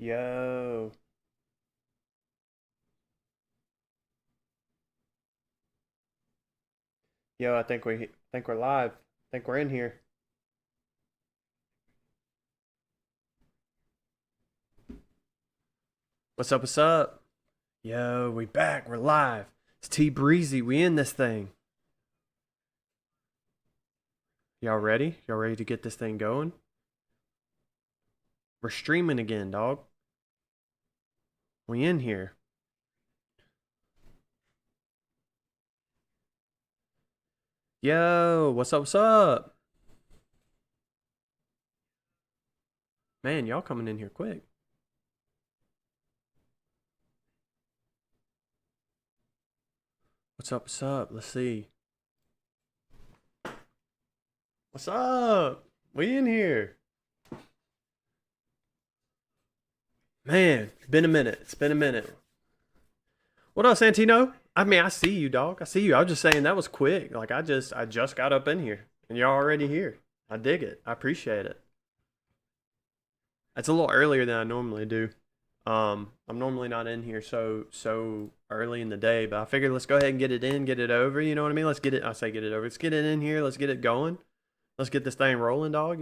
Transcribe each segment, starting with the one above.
Yo. Yo, I think we're live. I think we're in here. What's up, what's up? Yo, we back. We're live. It's T Breezy. We in this thing. Y'all ready? Y'all ready to get this thing going? We're streaming again, dog. We in here. Yo, what's up, what's up? Man, y'all coming in here quick. What's up, what's up? Let's see. What's up? We in here. Man, been a minute. It's been a minute. What up, Santino? I mean, I see you, dog. I see you. I was just saying that was quick. Like I just got up in here, and you're already here. I dig it. I appreciate it. It's a little earlier than I normally do. I'm normally not in here so early in the day, but I figured let's go ahead and get it in, get it over. You know what I mean? Let's get it. I say get it over. Let's get it in here. Let's get it going. Let's get this thing rolling, dog.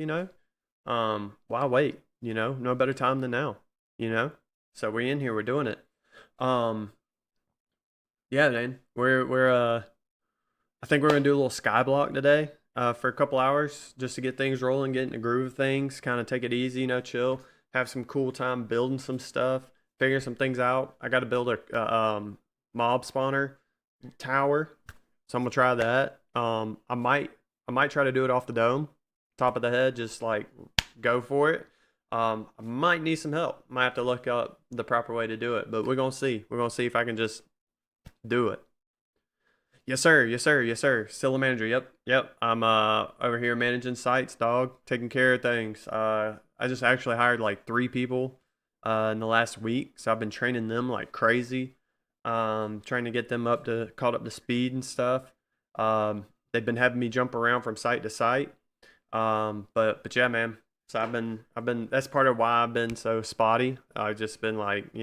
Why wait? No better time than now. You know. So we're in here. We're doing it. Um, yeah, man. We're I think we're gonna do a little Skyblock today, for a couple hours just to get things rolling, get in the groove of things, kind of take it easy, chill, have some cool time building some stuff, figuring some things out. I got to build a mob spawner tower, so I'm gonna try that. I might try to do it off the dome, top of the head, just like go for it. I might need some help. Might have to look up the proper way to do it, but we're gonna see. We're gonna see if I can just do it. Yes, sir. Yes, sir. Yes, sir. Still a manager. Yep. Yep. I'm over here managing sites, dog, taking care of things. I just actually hired like three people in the last week, so I've been training them like crazy. Trying to get them up to caught up to speed and stuff. They've been having me jump around from site to site. But yeah, man. So I've been that's part of why I've been so spotty. I've just been like,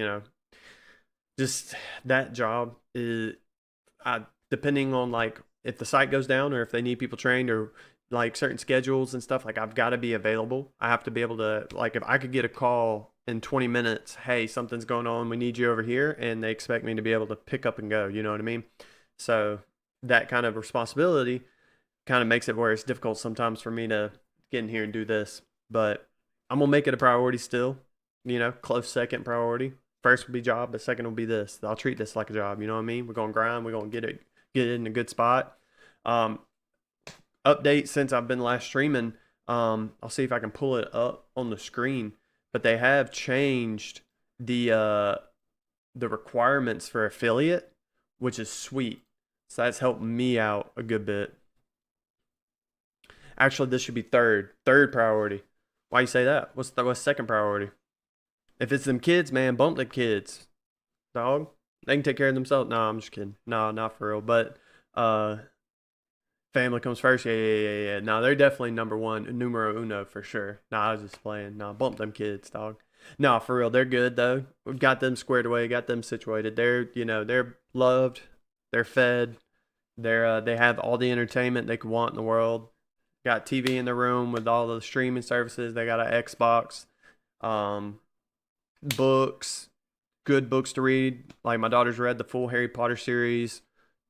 just that job is I depending on like if the site goes down or if they need people trained or like certain schedules and stuff, like I've got to be available. I have to be able to, like, if I could get a call in 20 minutes, hey, something's going on, we need you over here, and they expect me to be able to pick up and go, you know what I mean? So that kind of responsibility kind of makes it where it's difficult sometimes for me to get in here and do this. But I'm gonna make it a priority still, close second priority. First will be job, but second will be this. I'll treat this like a job. You know what I mean? We're gonna grind. We're gonna get it in a good spot. Um, Update since I've been last streaming. I'll see if I can pull it up on the screen, but they have changed the requirements for affiliate, which is sweet. So that's helped me out a good bit. Actually, this should be third priority. Why you say that? What's second priority? If it's them kids, man, bump the kids, dog. They can take care of themselves. No, I'm just kidding. No, not for real. But uh, family comes first. Yeah, yeah, yeah, yeah. No, they're definitely number one, numero uno for sure. No, I was just playing. No, bump them kids, dog. No, for real, they're good though. We've got them squared away, got them situated. They're loved, they're fed, they have all the entertainment they could want in the world. Got TV in the room with all the streaming services. They got an Xbox, um, books, good books to read. Like my daughter's read the full Harry Potter series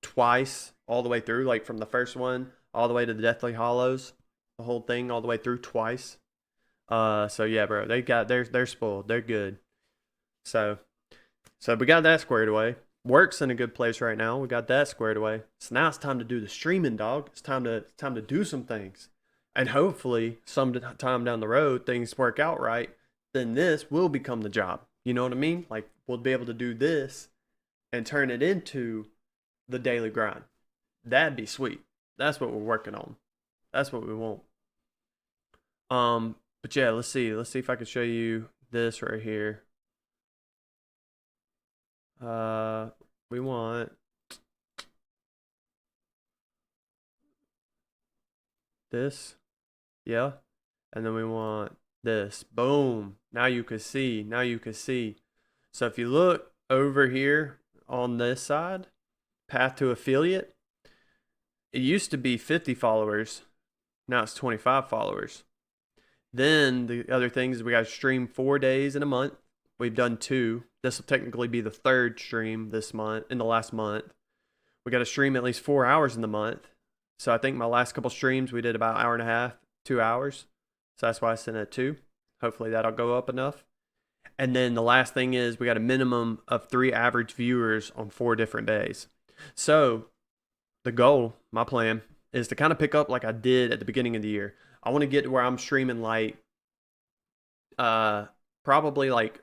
twice, all the way through, like from the first one all the way to the Deathly Hollows, the whole thing all the way through twice. So yeah, bro, they're spoiled. They're good. So so we got that squared away. Work's in a good place right now. We got that squared away. So now it's time to do the streaming, dog. It's time to do some things, and hopefully, some time down the road, things work out right. Then this will become the job. You know what I mean? Like we'll be able to do this and turn it into the daily grind. That'd be sweet. That's what we're working on. That's what we want. But yeah, let's see. Let's see if I can show you this right here. Uh, we want this, yeah, and then we want this. Boom. Now you can see. Now you can see. So if you look over here on this side, path to affiliate, it used to be 50 followers. Now it's 25 followers. Then the other things is we got to stream 4 days in a month. We've done 2. This will technically be the 3rd stream this month, in the last month. We got to stream at least 4 hours in the month. So I think my last couple streams, we did about an hour and a half, 2 hours. So that's why I sent it at 2. Hopefully that'll go up enough. And then the last thing is we got a minimum of 3 average viewers on 4 different days. So the goal, my plan, is to kind of pick up like I did at the beginning of the year. I want to get to where I'm streaming like probably like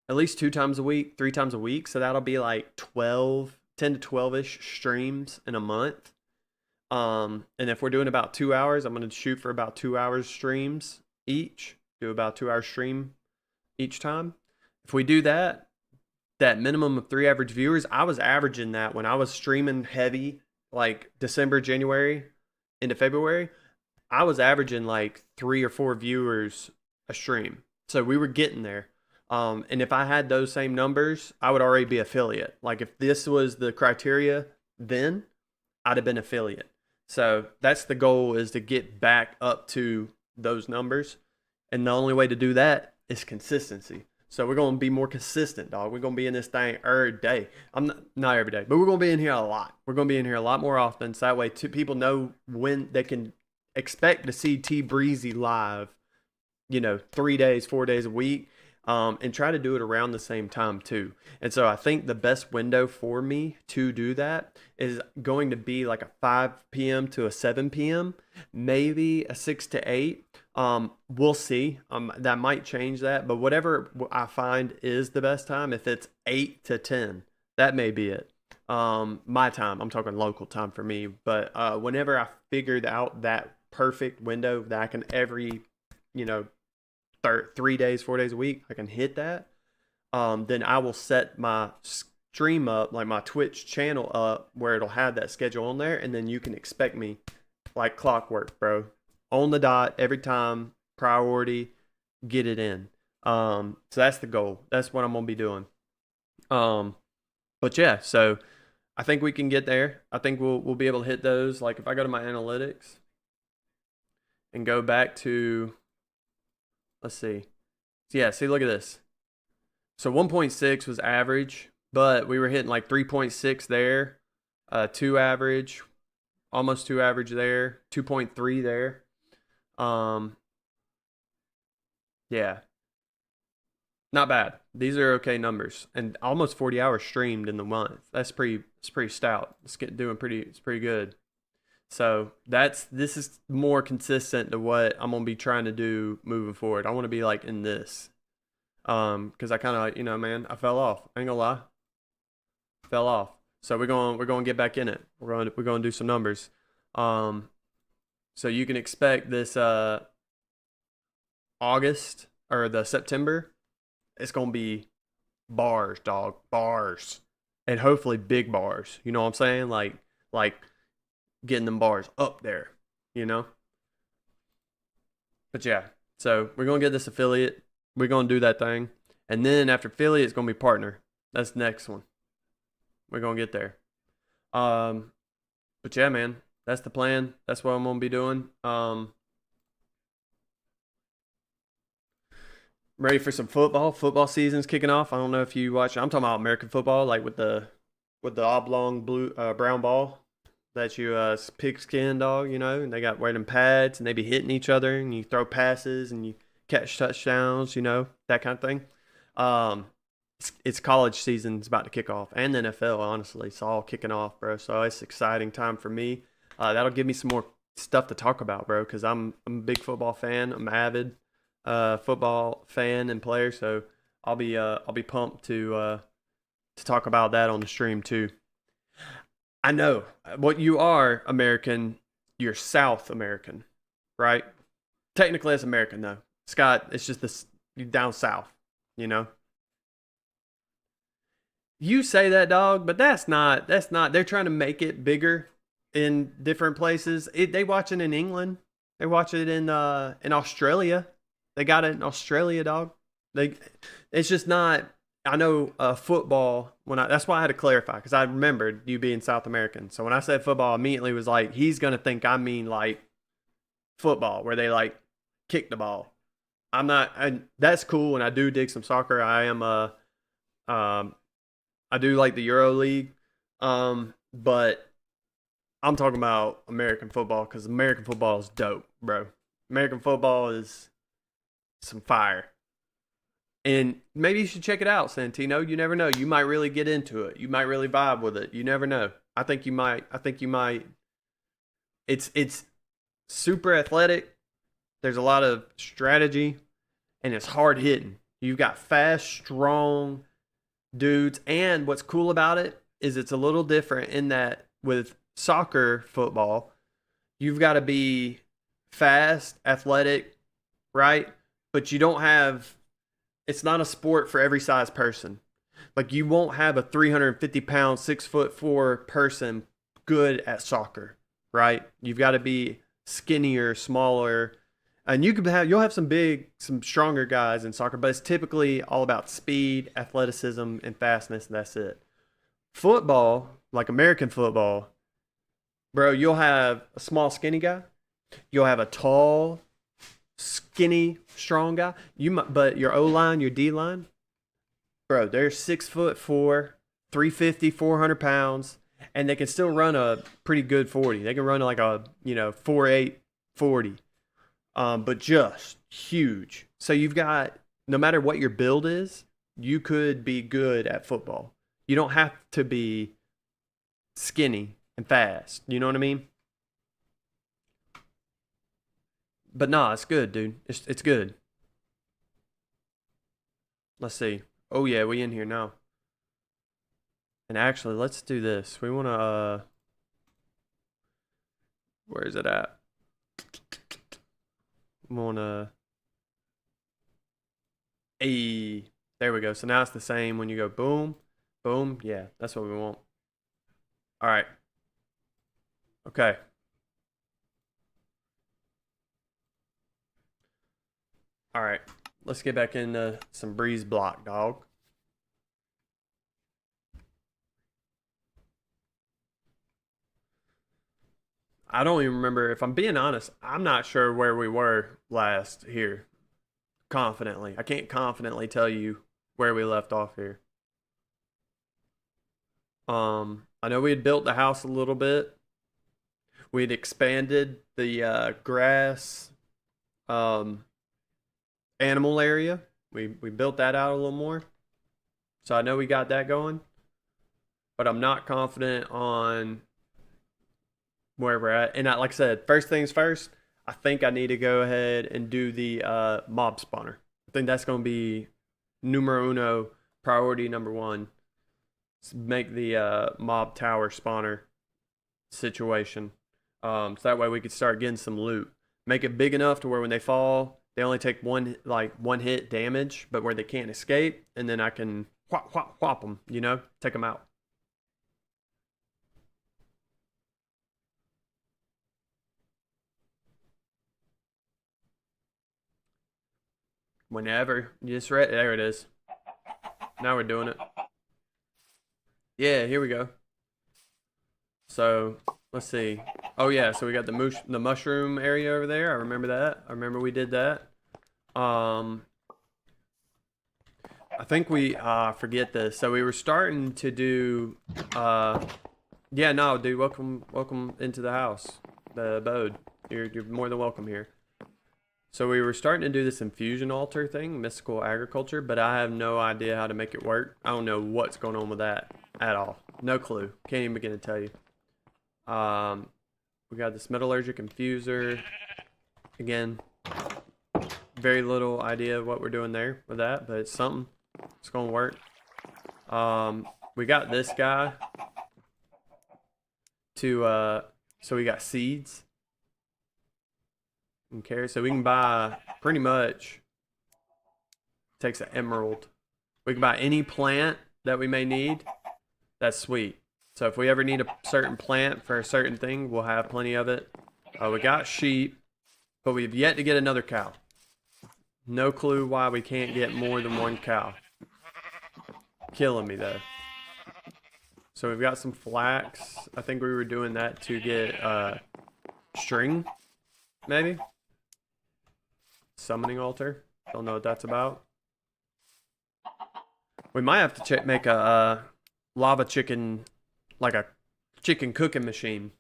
at least 2 times a week, 3 times a week. So that'll be like 10 to 12-ish streams in a month. And if we're doing about 2 hours, I'm going to shoot for about 2 hours streams each. Do about 2 hour stream each time. If we do that, that minimum of 3 average viewers, I was averaging that when I was streaming heavy, like December, January into February. I was averaging like 3 or 4 viewers a stream. So we were getting there. And if I had those same numbers, I would already be affiliate. Like if this was the criteria, then I'd have been affiliate. So that's the goal, is to get back up to those numbers. And the only way to do that is consistency. So we're going to be more consistent, dog. We're going to be in this thing every day. Not every day, but we're going to be in here a lot. We're going to be in here a lot more often. So that way people know when they can expect to see T Breezy live, 3 days, 4 days a week. And try to do it around the same time too. And so I think the best window for me to do that is going to be like a 5 p.m. to a 7 p.m., maybe a 6 to 8. We'll see. That might change that, but whatever I find is the best time, if it's 8 to 10, that may be it. My time, I'm talking local time for me, but whenever I figured out that perfect window that I can every, 3 days, 4 days a week, I can hit that. Then I will set my stream up, like my Twitch channel up, where it'll have that schedule on there, and then you can expect me like clockwork, bro. On the dot, every time, priority, get it in. So that's the goal. That's what I'm gonna be doing. But yeah, so I think we can get there. I think we'll be able to hit those. Like if I go to my analytics and go back to, let's see. Yeah, see, look at this. So 1.6 was average, but we were hitting like 3.6 there, 2 average, almost 2 average there, 2.3 there. Yeah, not bad. These are okay numbers, and almost 40 hours streamed in the month. It's pretty stout. It's pretty good. So this is more consistent to what I'm gonna be trying to do moving forward. I want to be like in this, because I kind of man, I fell off. I ain't gonna lie, fell off. So we're going to get back in it. We're going to do some numbers. So you can expect this August or the September. It's gonna be bars, dog, bars, and hopefully big bars. You know what I'm saying? Like getting them bars up there, But yeah, so we're gonna get this affiliate. We're gonna do that thing, and then after affiliate, it's gonna be partner. That's the next one. We're gonna get there. But yeah, man, that's the plan. That's what I'm gonna be doing. Ready for some football. Football season's kicking off. I don't know if you watch. I'm talking about American football, like with the oblong blue brown ball that you pigskin, dog. And they got wearing them pads, and they be hitting each other, and you throw passes, and you catch touchdowns. That kind of thing. It's college season's about to kick off, and the NFL. Honestly, it's all kicking off, bro. So it's exciting time for me. That'll give me some more stuff to talk about, bro. Because I'm a big football fan. I'm avid football fan and player, so I'll be pumped to talk about that on the stream too. I know what you are, American. You're South American, right? Technically, it's American though. Scott, it's just this. You're down south, You say that, dog, but that's not. They're trying to make it bigger in different places. They watching in England. They watch it in Australia. They got it in Australia, dog. They, it's just not. I know football. That's why I had to clarify because I remembered you being South American. So when I said football, I immediately was like, he's gonna think I mean like football, where they like kick the ball. I'm not. And that's cool, and I do dig some soccer. I am um, I do like the Euro League, but I'm talking about American football because American football is dope, bro. American football is some fire. And maybe you should check it out, Santino. You never know. You might really get into it. You might really vibe with it. You never know. I think you might. I think you might. It's super athletic. There's a lot of strategy, and it's hard hitting. You've got fast, strong dudes, and what's cool about it is it's a little different in that with soccer football, you've got to be fast, athletic, right? But you don't have, it's not a sport for every size person. Like you won't have a 350-pound, 6'4" person good at soccer, right? You've got to be skinnier, smaller, and you'll have some stronger guys in soccer, but it's typically all about speed, athleticism, and fastness, and that's it. Football, like American football, bro, you'll have a small, skinny guy. You'll have a tall, skinny, strong guy. But your O line, your D line, bro, they're 6'4", 350, 400 pounds, and they can still run a pretty good 40. They can run like a 4.8 40, but just huge. So you've got, no matter what your build is, you could be good at football. You don't have to be skinny and fast. You know what I mean? But nah, it's good, dude. It's good. Let's see. Oh yeah, we in here now. And actually, let's do this. We want to where is it at? We want to there we go. So now it's the same when you go boom, boom. Yeah, that's what we want. All right. Okay. All right. Let's get back into some Breeze Block, dog. I don't even remember. If I'm being honest, I'm not sure where we were last here. Confidently. I can't confidently tell you where we left off here. I know we had built the house a little bit. We'd expanded the grass um, animal area. We built that out a little more. So I know we got that going. But I'm not confident on where we're at. And like I said, first things first, I think I need to go ahead and do the mob spawner. I think that's going to be numero uno, priority number one. Make the mob tower spawner situation. So that way we could start getting some loot. Make it big enough to where when they fall, they only take one hit damage, but where they can't escape, and then I can whop them, take them out. Whenever. Just right there it is. Now we're doing it. Yeah, here we go. So let's see. Oh yeah, so we got the mushroom area over there. I remember that. I remember we did that. I think we forget this. So we were starting to do yeah, no, dude, welcome into the house. The abode. You're more than welcome here. So we were starting to do this infusion altar thing, mystical agriculture, but I have no idea how to make it work. I don't know what's going on with that at all. No clue. Can't even begin to tell you. We got this metallurgic infuser. Again, very little idea of what we're doing there with that, but it's something. It's going to work. We got this guy to, so we got seeds. Okay, so we can buy pretty much, takes an emerald. We can buy any plant that we may need. That's sweet. So if we ever need a certain plant for a certain thing, we'll have plenty of it. We got sheep. But we've yet to get another cow. No clue why we can't get more than one cow. Killing me though. So we've got some flax. I think we were doing that to get string, maybe? Summoning altar. Don't know what that's about. We might have to make a lava chicken, like a chicken cooking machine.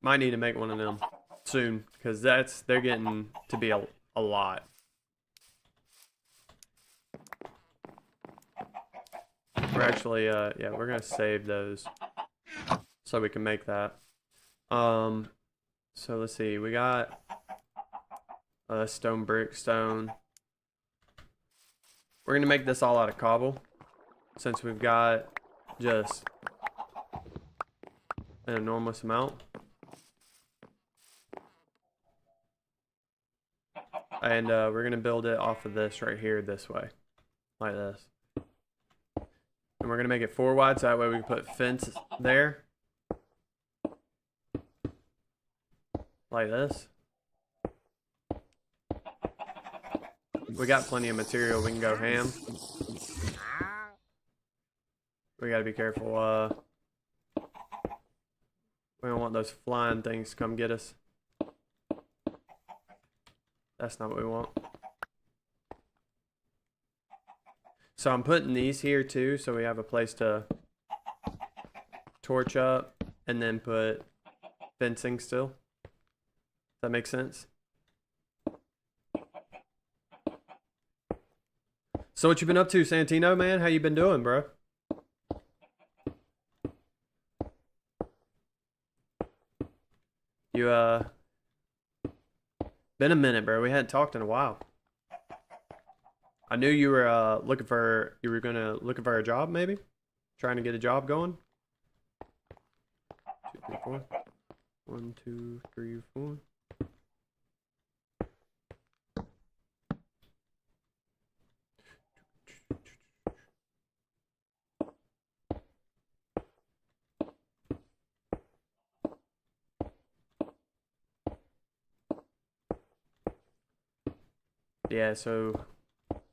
Might need to make one of them soon, because they're getting to be a lot. We're actually, yeah, we're gonna save those so we can make that. So let's see, we got stone, brick, stone. We're gonna make this all out of cobble, since we've got just an enormous amount. And we're gonna build it off of this right here, this way, like this. And we're gonna make it 4 wide, so that way we can put fence there, like this. We got plenty of material. We can go ham. We gotta be careful. We don't want those flying things to come get us. That's not what we want. So I'm putting these here too, so we have a place to torch up and then put fencing still. Does that make sense? So what you been up to, Santino, man? How you been doing, bro? You, been a minute, bro. We hadn't talked in a while. I knew you were, looking for a job, maybe? Trying to get a job going? 2, 3, 4. 1, 2, 3, 4. Yeah, so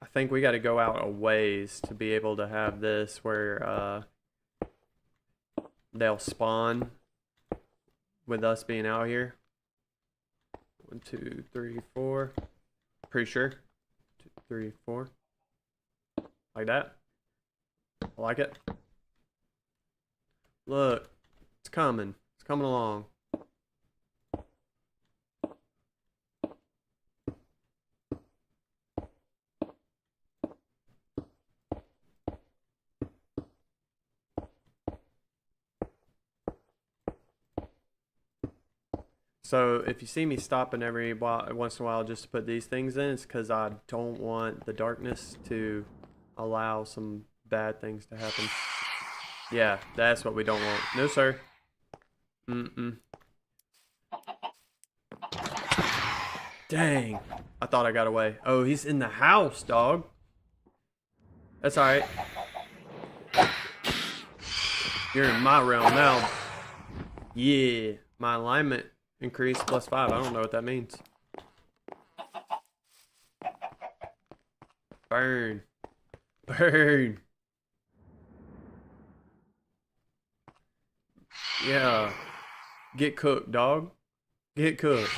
I think we got to go out a ways to be able to have this where they'll spawn with us being out here. 1, 2, 3, 4. Pretty sure. 2, 3, 4. Like that. I like it. Look, it's coming. It's coming along. So if you see me stopping every once in a while just to put these things in, it's because I don't want the darkness to allow some bad things to happen. Yeah, that's what we don't want. No, sir. Dang. I thought I got away. Oh, he's in the house, dog. That's alright. You're in my realm now. Yeah. My alignment increased +5. I don't know what that means. Burn. Burn. Yeah. Get cooked, dog. Get cooked.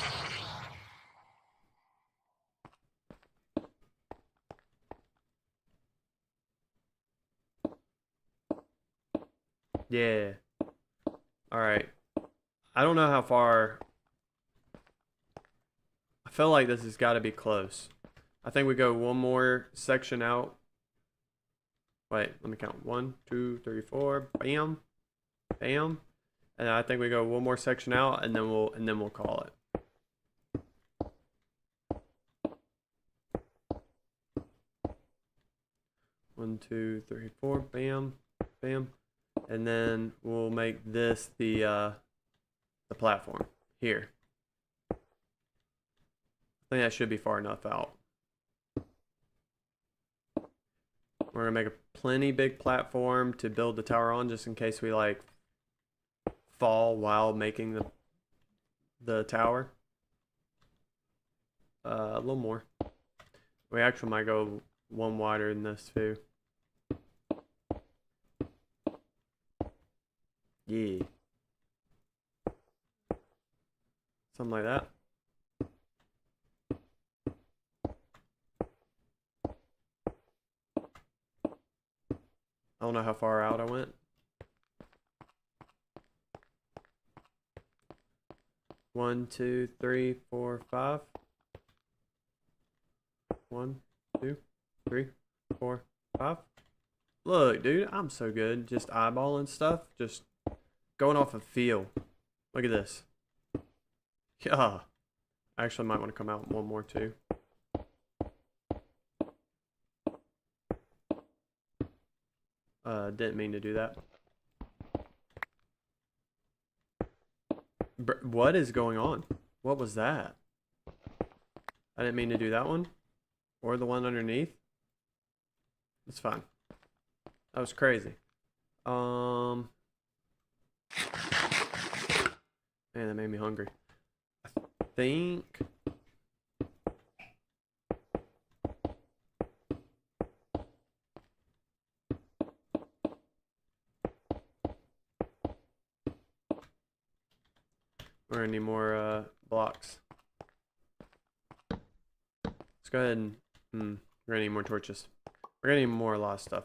Yeah. Alright. I don't know how far. I feel like this has got to be close. I think we go one more section out. Wait, let me count. 1, 2, 3, 4. Bam. Bam. And I think we go one more section out and then we'll call it. One, 2, 3, 4. Bam. Bam. And then we'll make this the platform here. I think that should be far enough out. We're gonna make a plenty big platform to build the tower on, just in case we like fall while making the tower. A little more. We actually might go one wider than this too. Yeah. Something like that. I don't know how far out I went. One, two, three, four, five. 1, 2, 3, 4, 5. Look, dude, I'm so good. Just eyeballing stuff. Just going off of feel. Look at this. Yeah. I actually might want to come out one more too. Didn't mean to do that. What is going on? What was that? I didn't mean to do that one. Or the one underneath. It's fine. That was crazy. Man, that made me hungry. I think... we're gonna need more blocks. Let's go ahead and... we're gonna need more torches. We're gonna need more a lot of stuff.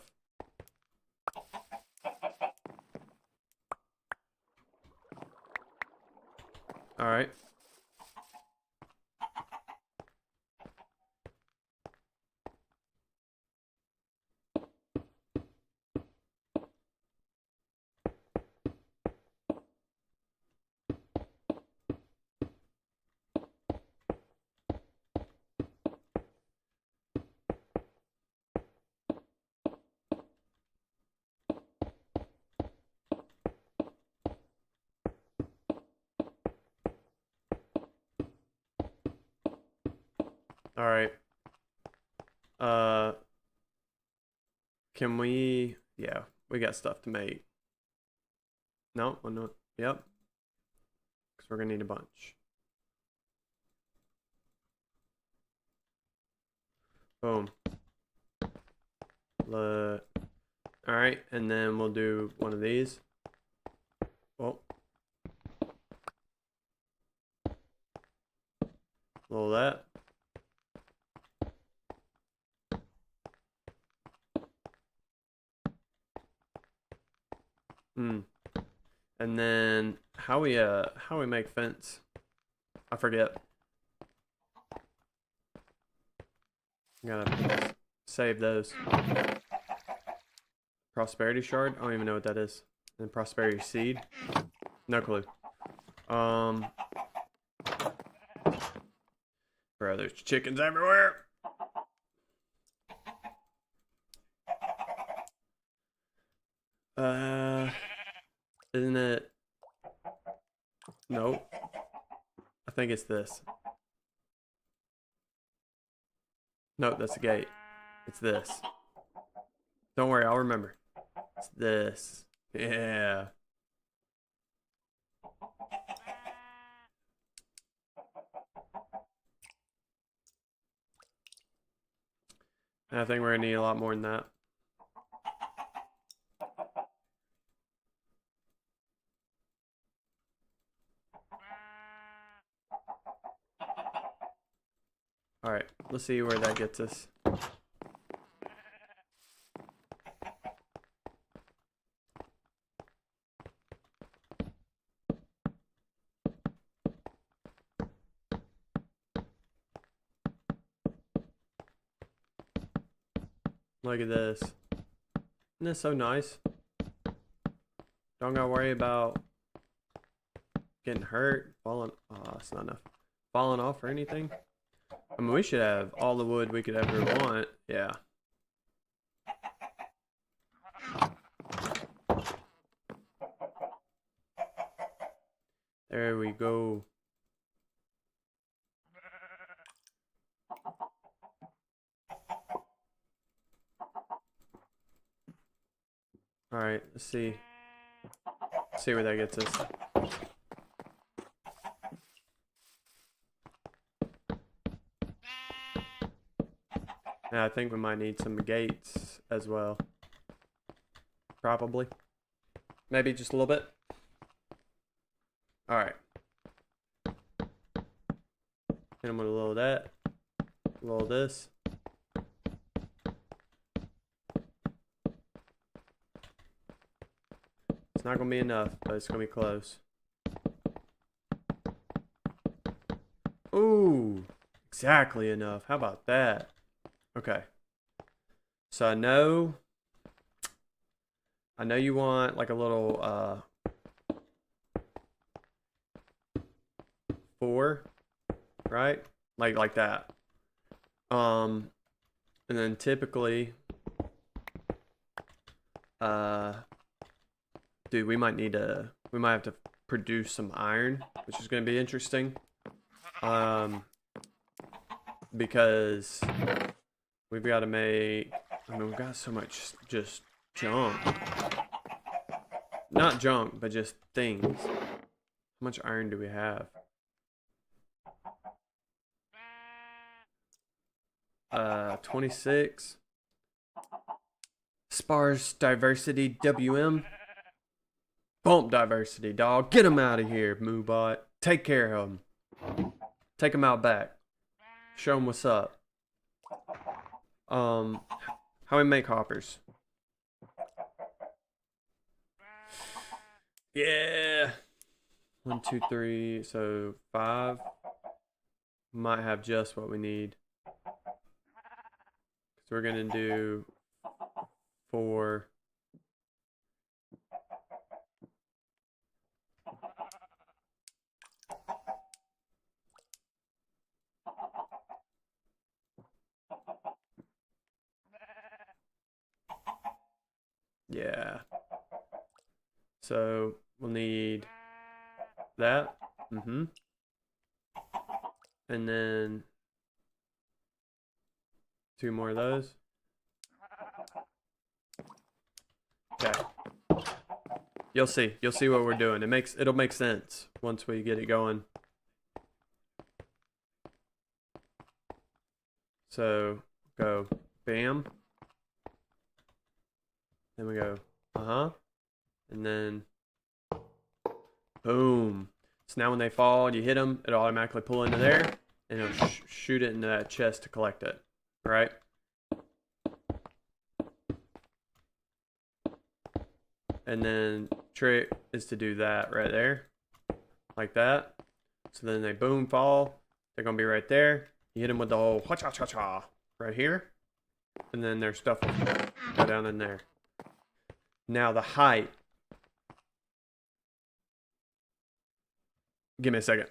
Alright. Alright. Can we... yeah, we got stuff to make. No, we're not. Yep. Because we're gonna need a bunch. Boom. Look. Alright, and then we'll do one of these. Oh. A little of that. And then how we make fence? I forget. Gotta save those. Prosperity shard? I don't even know what that is. And prosperity seed? No clue. Bro, there's chickens everywhere. Isn't it? Nope. I think it's this. Nope, that's the gate. It's this. Don't worry, I'll remember. It's this. Yeah. I think we're gonna need a lot more than that. Alright, let's see where that gets us. Look at this. Isn't this so nice? Don't gotta worry about getting hurt, falling. Oh, that's not enough. Falling off or anything. I mean, we should have all the wood we could ever want. Yeah. There we go. Alright, let's see. See where that gets us. And I think we might need some gates as well. Probably. Maybe just a little bit. Alright. Hit him with a little of that. A little of this. It's not going to be enough, but it's going to be close. Ooh. Exactly enough. How about that? Okay. So I know you want like a little 4, right? Like that. And then typically dude, we might have to produce some iron, which is going to be interesting. Because we've got to make, I mean, we've got so much just junk. Not junk, but just things. How much iron do we have? 26. Sparse diversity WM. Bump diversity, dog. Get him out of here, Moobot. Take care of him. Take him out back. Show him what's up. How we make hoppers? Yeah. 1, 2, 3. So 5. Might have just what we need. So we're gonna do 4. Yeah. So we'll need that. And then 2 more of those. Okay. You'll see. You'll see what we're doing. It'll make sense once we get it going. So go bam. Then we go and then boom. So now when they fall, you hit them, it'll automatically pull into there, and it'll shoot it into that chest to collect it. All right. And then trick is to do that right there, like that. So then they boom fall. They're gonna be right there. You hit them with the whole cha-cha-cha right here, and then their stuff will go down in there. Now the height. Give me a second.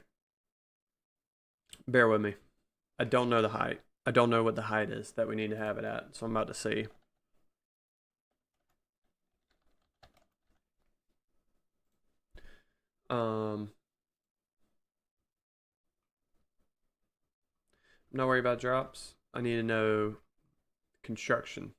Bear with me. I don't know the height. I don't know what the height is that we need to have it at, so I'm about to see. I'm not worried about drops. I need to know construction.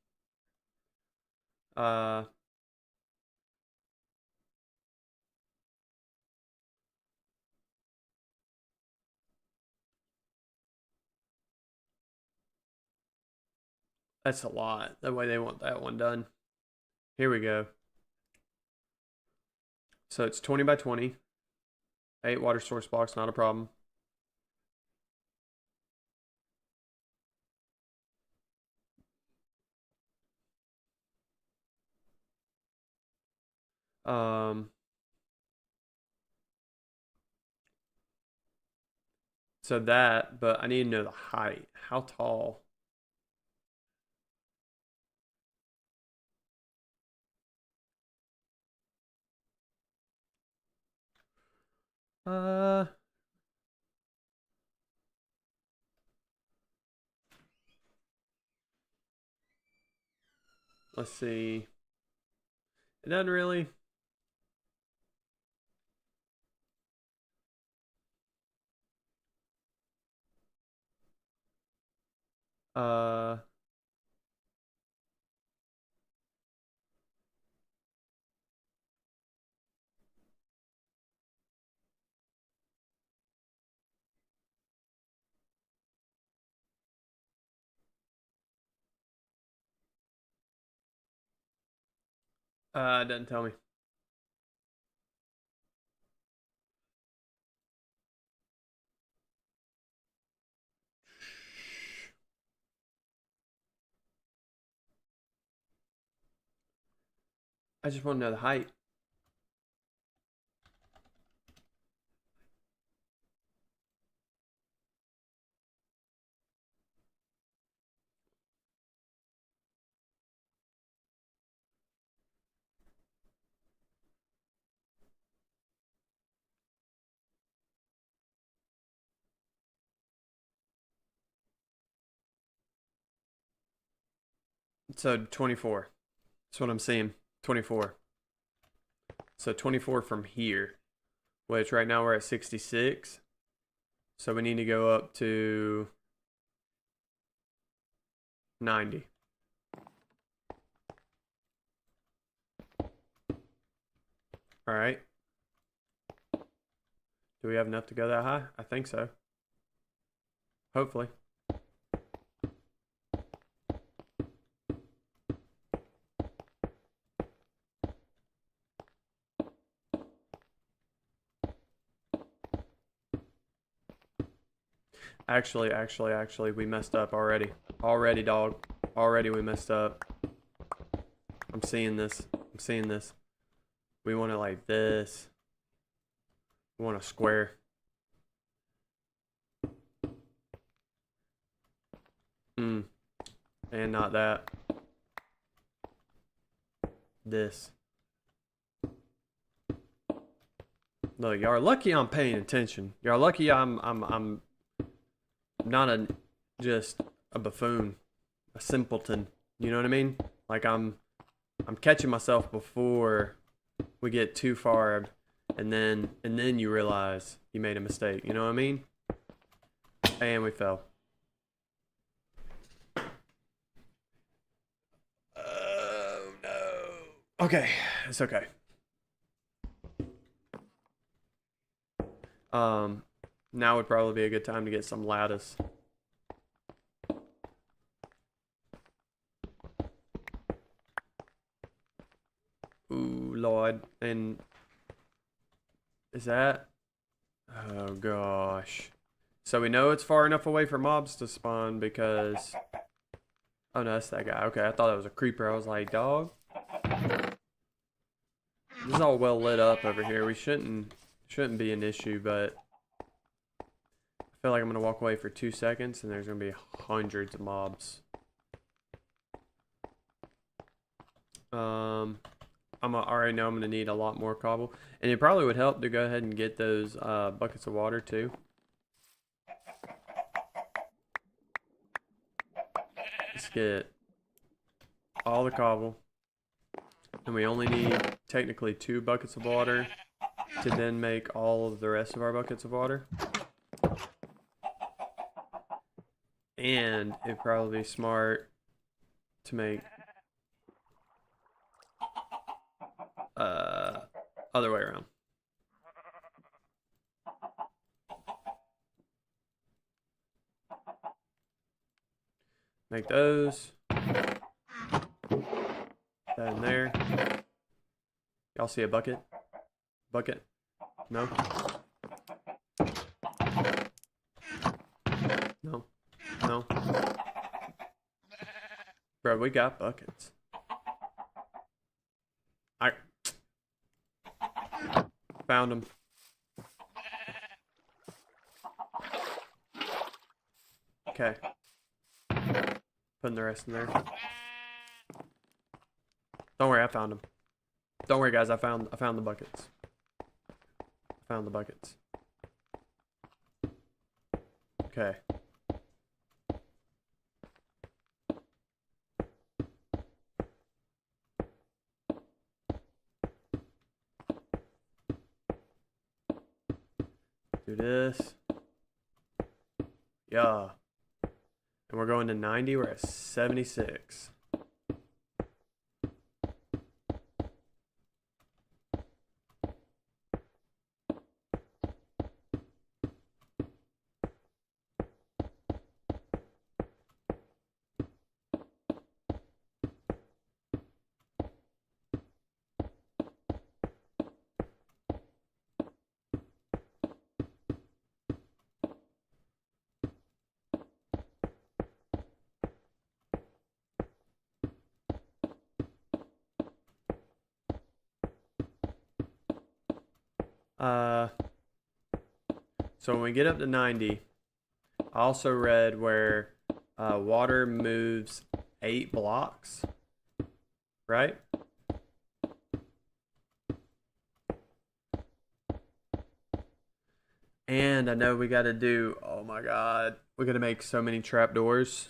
That's a lot. That way they want that one done. Here we go. So it's 20 by 20. 8 water source blocks, not a problem. So that, but I need to know the height. How tall? Let's see. It doesn't really. Uh, It doesn't tell me. I just want to know the height. So 24. That's what I'm seeing. 24. So 24 from here, which right now we're at 66. So we need to go up to 90. All right. Do we have enough to go that high? I think so. Hopefully. Actually, we messed up already. Already, dog. Already we messed up. I'm seeing this. I'm seeing this. We want it like this. We want a square. And not that. This. Look, y'all are lucky I'm paying attention. Y'all are lucky I'm not just a buffoon, a simpleton. You know what I mean? Like I'm catching myself before we get too far, and then you realize you made a mistake. You know what I mean? And we fell. Oh no. Okay, it's okay. Now would probably be a good time to get some lattice. Ooh, Lord. And is that? Oh gosh. So we know it's far enough away for mobs to spawn because... Oh no, that's that guy. Okay, I thought that was a creeper. I was like, dog. This is all well lit up over here. We shouldn't be an issue, but I feel like I'm gonna walk away for 2 seconds and there's gonna be hundreds of mobs. I already know I'm gonna need a lot more cobble, and it probably would help to go ahead and get those buckets of water too. Let's get all the cobble, and we only need technically 2 buckets of water to then make all of the rest of our buckets of water. And it'd probably be smart to make other way around. Make those. That in there. Y'all see a bucket? Bucket? No? No? No? Bro, we got buckets. I found them. Okay. Putting the rest in there. Don't worry, I found them. Don't worry, guys. I found the buckets. I found the buckets. Okay. Do this. Yeah. And we're going to 90. We're at 76. Uh, so when we get up to 90, I also read where water moves 8 blocks, right? And I know we got to do, oh my God, we got to make so many trapdoors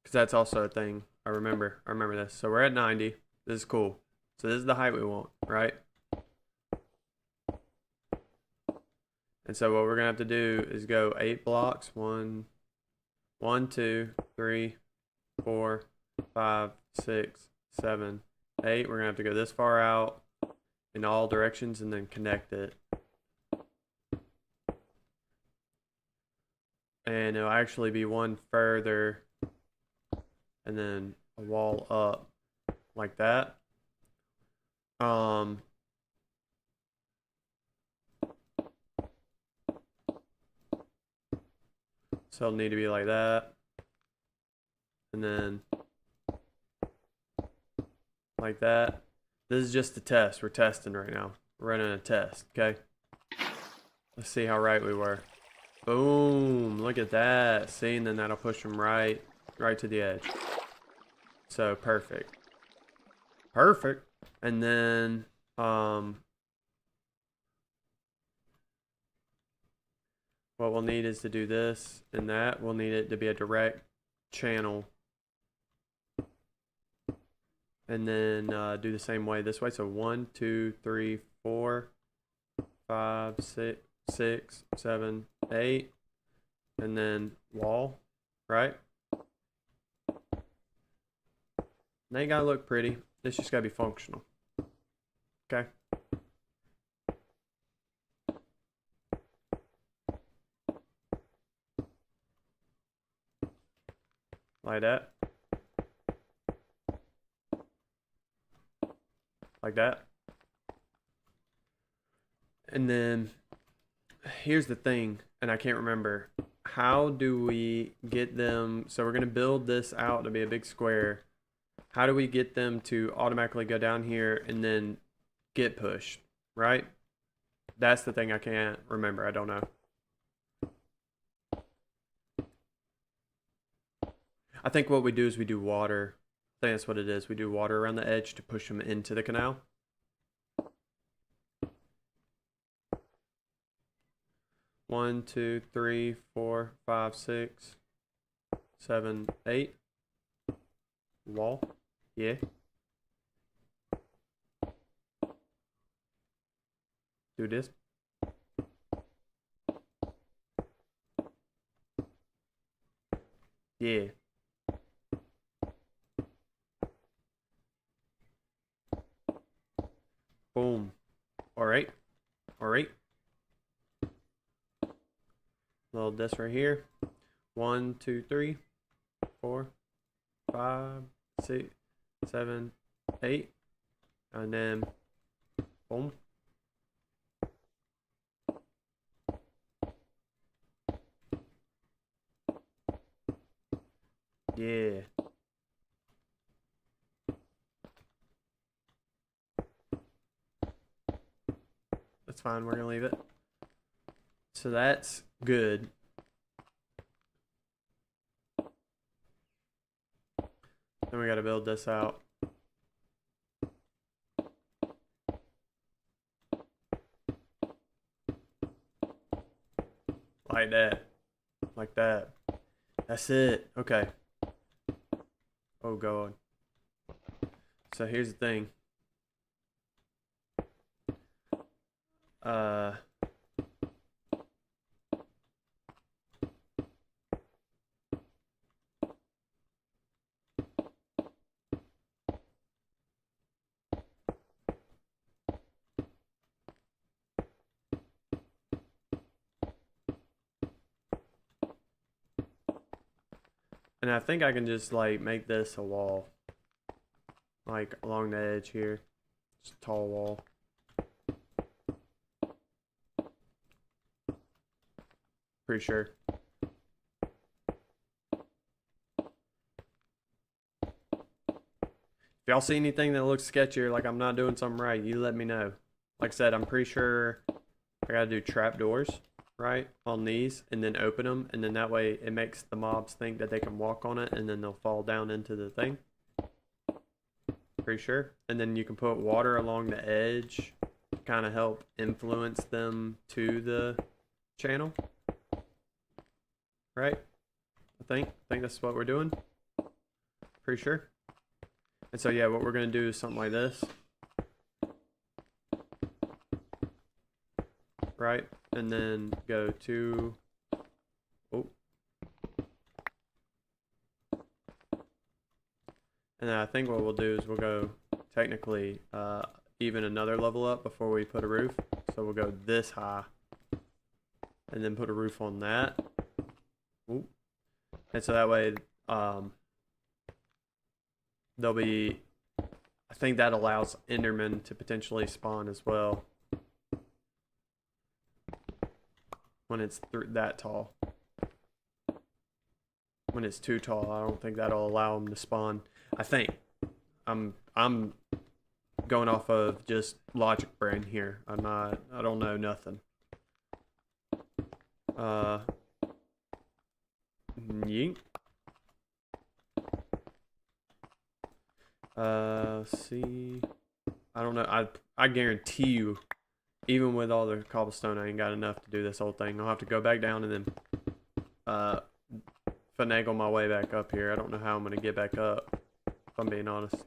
because that's also a thing. I remember this. So we're at 90. This is cool. So this is the height we want, right? And so what we're gonna have to do is go 8 blocks. 1, 2, 3, 4, 5, 6, 7, 8. We're gonna have to go this far out in all directions and then connect it. And it'll actually be one further and then a wall up like that. So it'll need to be like that. And then like that. This is just a test. We're testing right now. We're running a test, okay? Let's see how right we were. Boom, look at that. See, and then that'll push them right to the edge. So perfect. Perfect. And then what we'll need is to do this and that. We'll need it to be a direct channel. And then do the same way this way. So 1, 2, 3, 4, 5, 6, 7, 8. And then wall, right? They gotta look pretty. It's just gotta be functional. Okay. Like that. Like that. And then here's the thing, and I can't remember. How do we get them? So we're going to build this out to be a big square. How do we get them to automatically go down here and then get pushed, right? That's the thing I can't remember. I don't know. I think what we do is we do water. I think that's what it is. We do water around the edge to push them into the canal. One, 2, 3, 4, 5, 6, 7, 8. Wall. Yeah. Do this. Yeah. Boom. All right. All right. Little this right here. 1, 2, 3, 4, 5, 6, 7, 8. And then boom. Yeah. That's fine. We're going to leave it. So that's good. Then we got to build this out. Like that. Like that. That's it. Okay. Oh, God. So here's the thing. And I think I can just like make this a wall. Like along the edge here. Just a tall wall. Pretty sure. If y'all see anything that looks sketchy or like I'm not doing something right, you let me know. Like I said, I'm pretty sure I gotta do trapdoors, right, on these, and then open them, and then that way it makes the mobs think that they can walk on it, and then they'll fall down into the thing. Pretty sure. And then you can put water along the edge, kind of help influence them to the channel. Right? I think that's what we're doing. Pretty sure. And so yeah, what we're gonna do is something like this. Right? And then go to, oh. And then I think what we'll do is we'll go technically even another level up before we put a roof. So we'll go this high and then put a roof on that. Ooh. And so that way there'll be, I think that allows Endermen to potentially spawn as well when it's that tall. When it's too tall, I don't think that'll allow them to spawn. I think I'm going off of just logic brain here. I don't know nothing. Yeet. See, I don't know. I guarantee you, even with all the cobblestone, I ain't got enough to do this whole thing. I'll have to go back down and then finagle my way back up here. I don't know how I'm gonna get back up, if I'm being honest.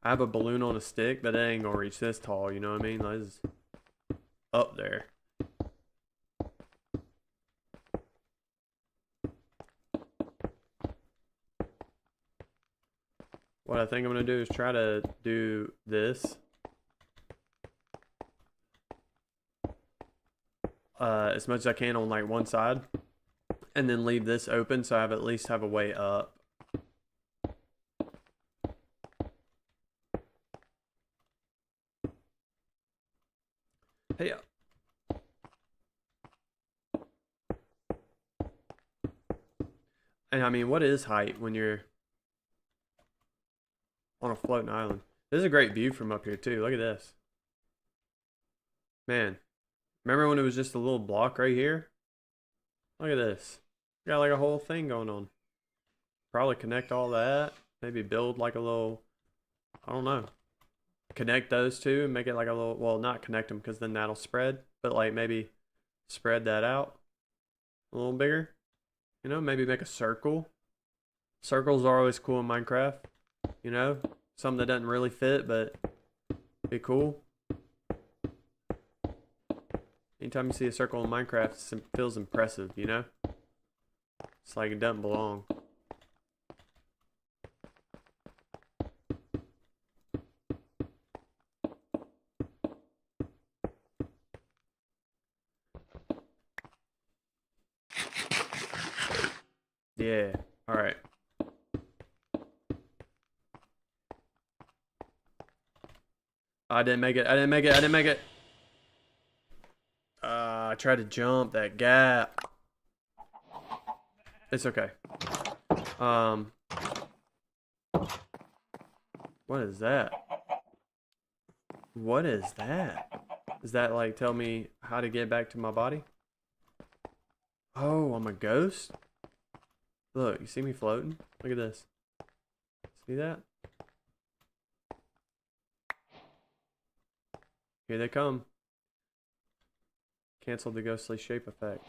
I have a balloon on a stick, but it ain't gonna reach this tall, you know what I mean? Like, it's up there. What I think I'm gonna do is try to do this as much as I can on like one side, and then leave this open so I at least have a way up. Hey. And I mean, what is height when you're on a floating island? This is a great view from up here too. Look at this. Man, remember when it was just a little block right here? Look at this. Got like a whole thing going on. Probably connect all that. Maybe build like a little, I don't know. Connect those two and make it like a little, well, not connect them because then that'll spread, but like maybe spread that out a little bigger. You know, maybe make a circle. Circles are always cool in Minecraft. You know, something that doesn't really fit, but be cool. Anytime you see a circle in Minecraft, it feels impressive, you know? It's like it doesn't belong. Yeah, alright. I didn't make it. I tried to jump that gap. It's okay. What is that? What is that? Does that like tell me how to get back to my body? Oh, I'm a ghost? Look, you see me floating? Look at this. See that? Here they come. Cancel the ghostly shape effect.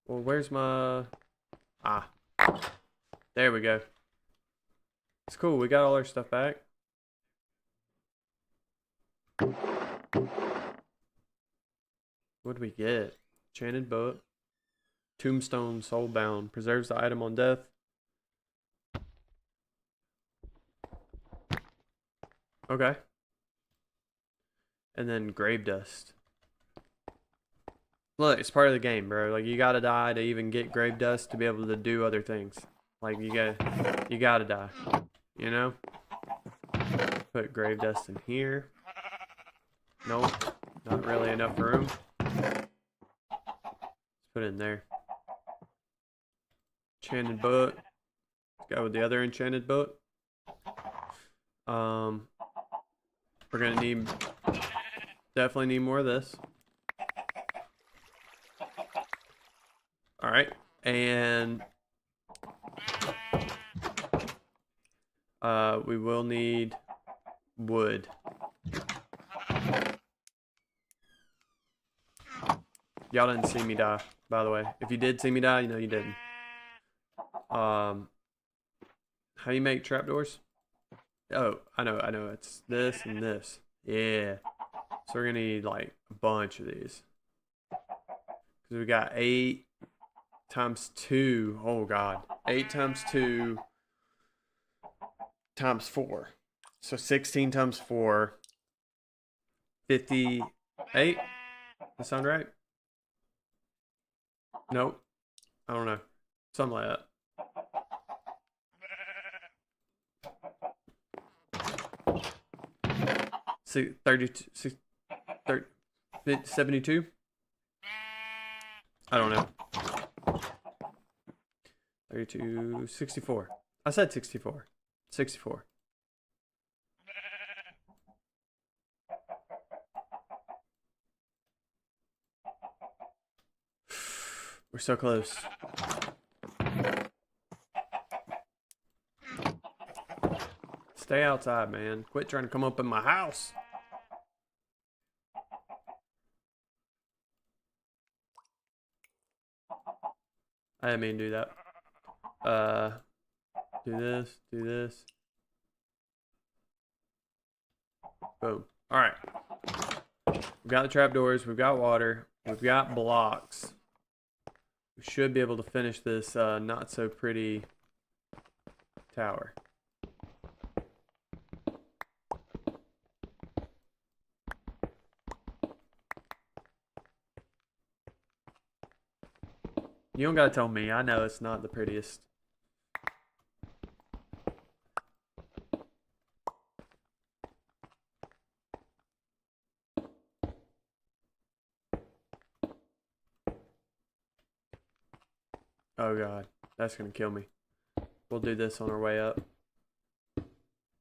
Well, where's my... Ah. There we go. It's cool. We got all our stuff back. What did we get? Enchanted book. Tombstone soulbound. Preserves the item on death. Okay. And then grave dust. Look, it's part of the game, bro. Like, you gotta die to even get grave dust to be able to do other things. Like, you gotta die. You know? Put grave dust in here. Nope. Not really enough room. Let's put it in there. Enchanted book. Let's go with the other enchanted book. We're gonna need Definitely need more of this. All right, and we will need wood. Y'all didn't see me die, by the way. If you did see me die, you know you didn't. How do you make trapdoors? Oh, I know. It's this and this. Yeah. So we're gonna need like a bunch of these. Because we got 8 times 2. Oh god. 8 times 2 times 4. So 16 times 4. 58. That sound right? Nope. I don't know. Something like that. 32, 72? I don't know. 32, 64. I said 64. 64. We're so close. Stay outside, man. Quit trying to come up in my house. I didn't mean to do that. Do this, do this. Boom. Alright. We've got the trapdoors, we've got water, we've got blocks. We should be able to finish this not so pretty tower. You don't gotta tell me, I know it's not the prettiest. Oh god, that's gonna kill me. We'll do this on our way up.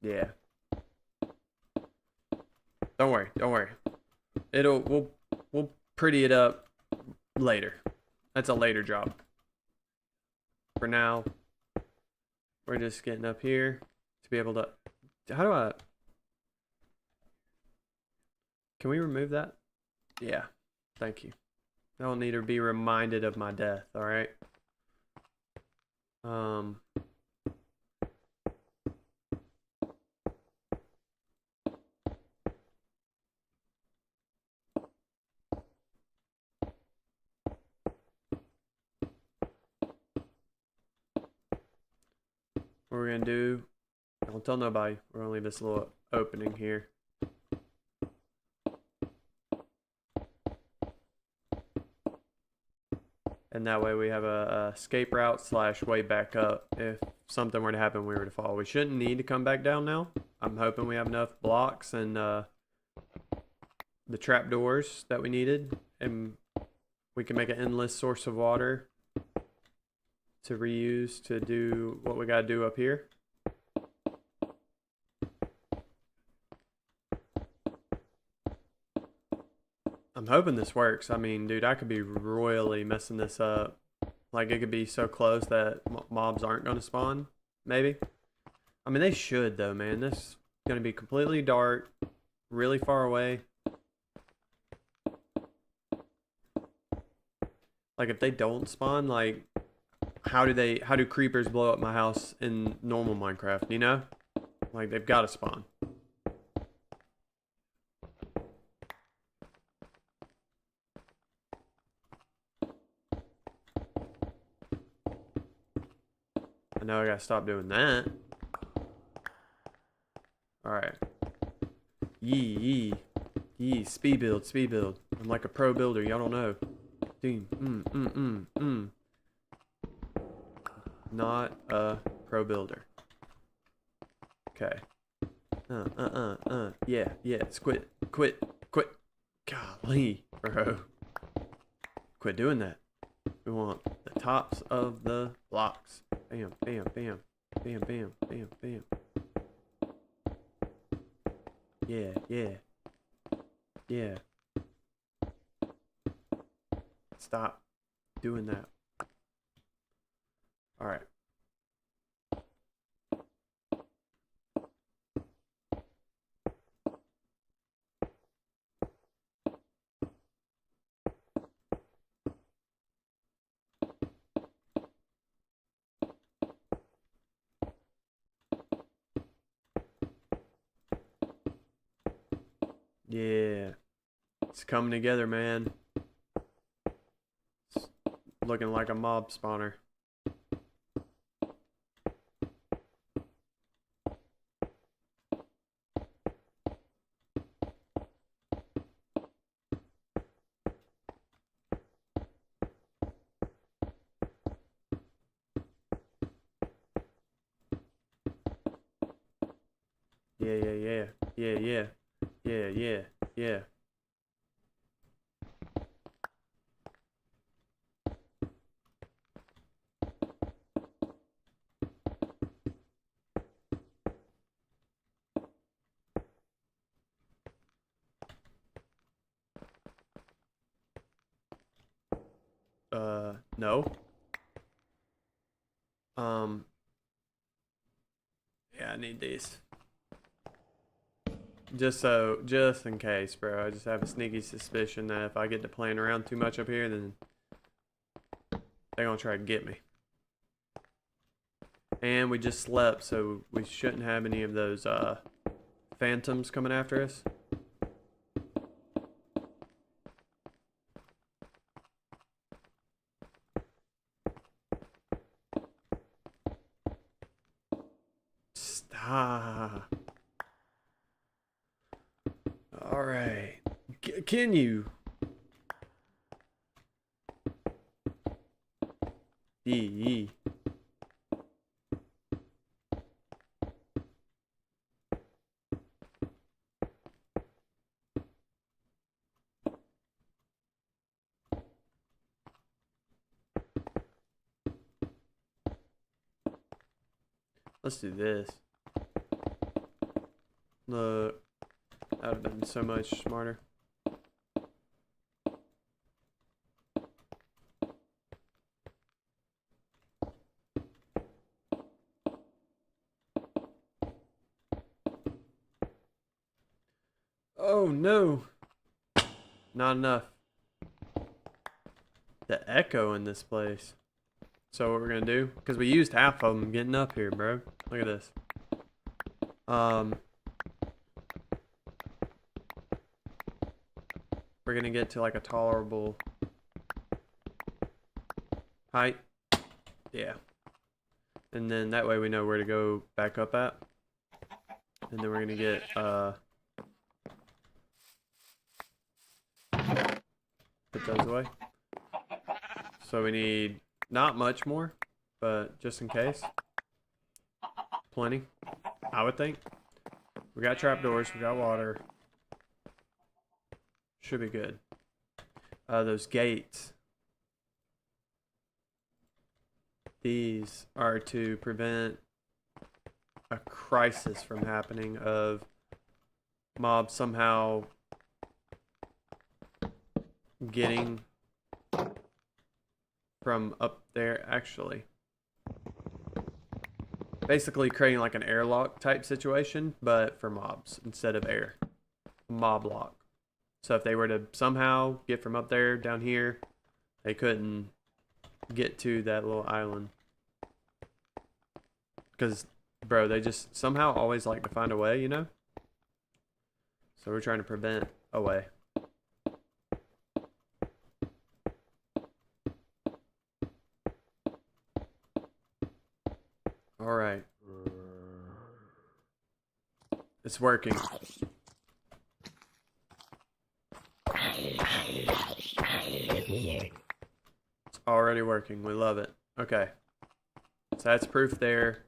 Yeah. Don't worry, don't worry. We'll pretty it up later. That's a later job. For now, we're just getting up here to be able to. How do I? Can we remove that? Yeah. Thank you. I don't need to be reminded of my death. All right. What we're gonna do, don't tell nobody. We're gonna leave this little opening here. And that way we have a escape route / way back up if something were to happen, we were to fall. We shouldn't need to come back down now. I'm hoping we have enough blocks and the trapdoors that we needed, and we can make an endless source of water to reuse to do what we gotta do up here. I'm hoping this works. I mean, dude, I could be royally messing this up. Like, it could be so close that mobs aren't going to spawn, maybe. I mean, they should, though, man. This is going to be completely dark, really far away. Like, if they don't spawn, like, how do creepers blow up my house in normal Minecraft, you know? Like, they've got to spawn. I know I gotta stop doing that. Alright. Yee. Speed build. I'm like a pro builder, y'all don't know. Not a pro builder. Okay. Yeah. Quit. Golly, bro. Quit doing that. We want the tops of the blocks. Bam. Yeah. Yeah. Stop doing that. Alright. Yeah. It's coming together, man. It's looking like a mob spawner. Yeah, yeah, yeah. Yeah, yeah. Yeah, yeah, yeah. No. Um, yeah, I need these. Just in case, bro. I just have a sneaky suspicion that if I get to playing around too much up here, then they're gonna try to get me. And we just slept, so we shouldn't have any of those phantoms coming after us. Stop. All right. Can you? Yee. Let's do this. Look, that would have been so much smarter. Oh no, not enough. The echo in this place. So what we're gonna do, because we used half of them getting up here, bro. Look at this. We're gonna get to like a tolerable height. Yeah. And then that way we know where to go back up at. And then we're gonna get put those away. So we need not much more, but just in case. Plenty, I would think. We got trapdoors, we got water. Should be good. Those gates. These are to prevent a crisis from happening of mobs somehow getting from up there, actually. Basically creating like an airlock type situation, but for mobs instead of air. Mob lock. So if they were to somehow get from up there down here, they couldn't get to that little island. Because, bro, they just somehow always like to find a way, you know? So we're trying to prevent a way. Alright. It's working. It's already working. We love it. Okay. So that's proof there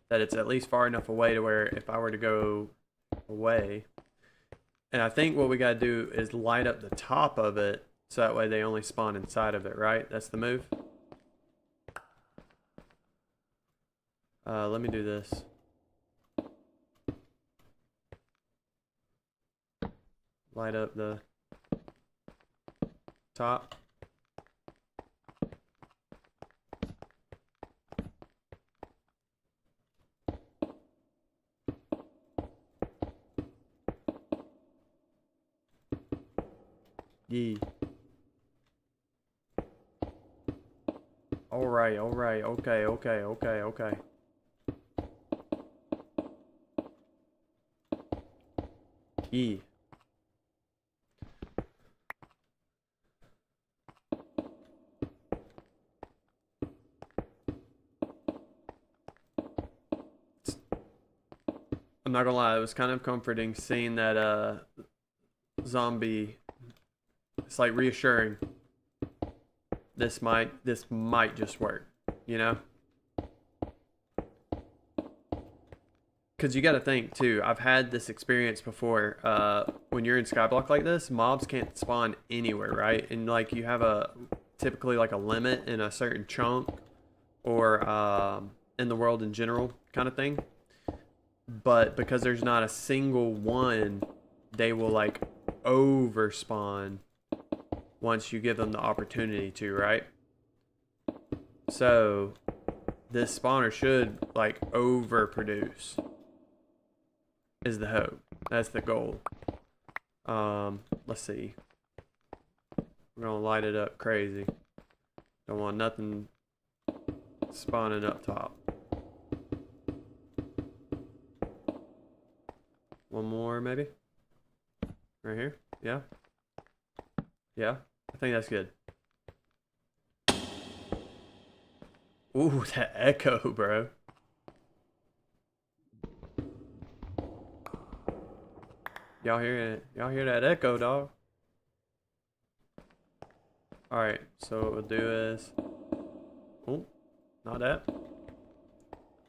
that it's at least far enough away to where if I were to go away, and I think what we got to do is light up the top of it so that way they only spawn inside of it, right? That's the move. Let me do this. Light up the Top. Yee. Alright, alright, okay, okay, okay, okay. Yee. I'm not gonna lie, it was kind of comforting seeing that zombie. It's like reassuring. This might just work, you know? Because you got to think too. I've had this experience before. When you're in Skyblock like this, mobs can't spawn anywhere, right? And like you have typically like a limit in a certain chunk or in the world in general kind of thing. But because there's not a single one, they will like over spawn once you give them the opportunity to, right? So this spawner should like overproduce is the hope. That's the goal. Let's see. We're gonna light it up crazy. Don't want nothing spawning up top. One more maybe? Right here? Yeah? Yeah? I think that's good. Ooh, that echo, bro. Y'all hear it? Y'all hear that echo, dog? Alright, so what we'll do is... Oh, not that.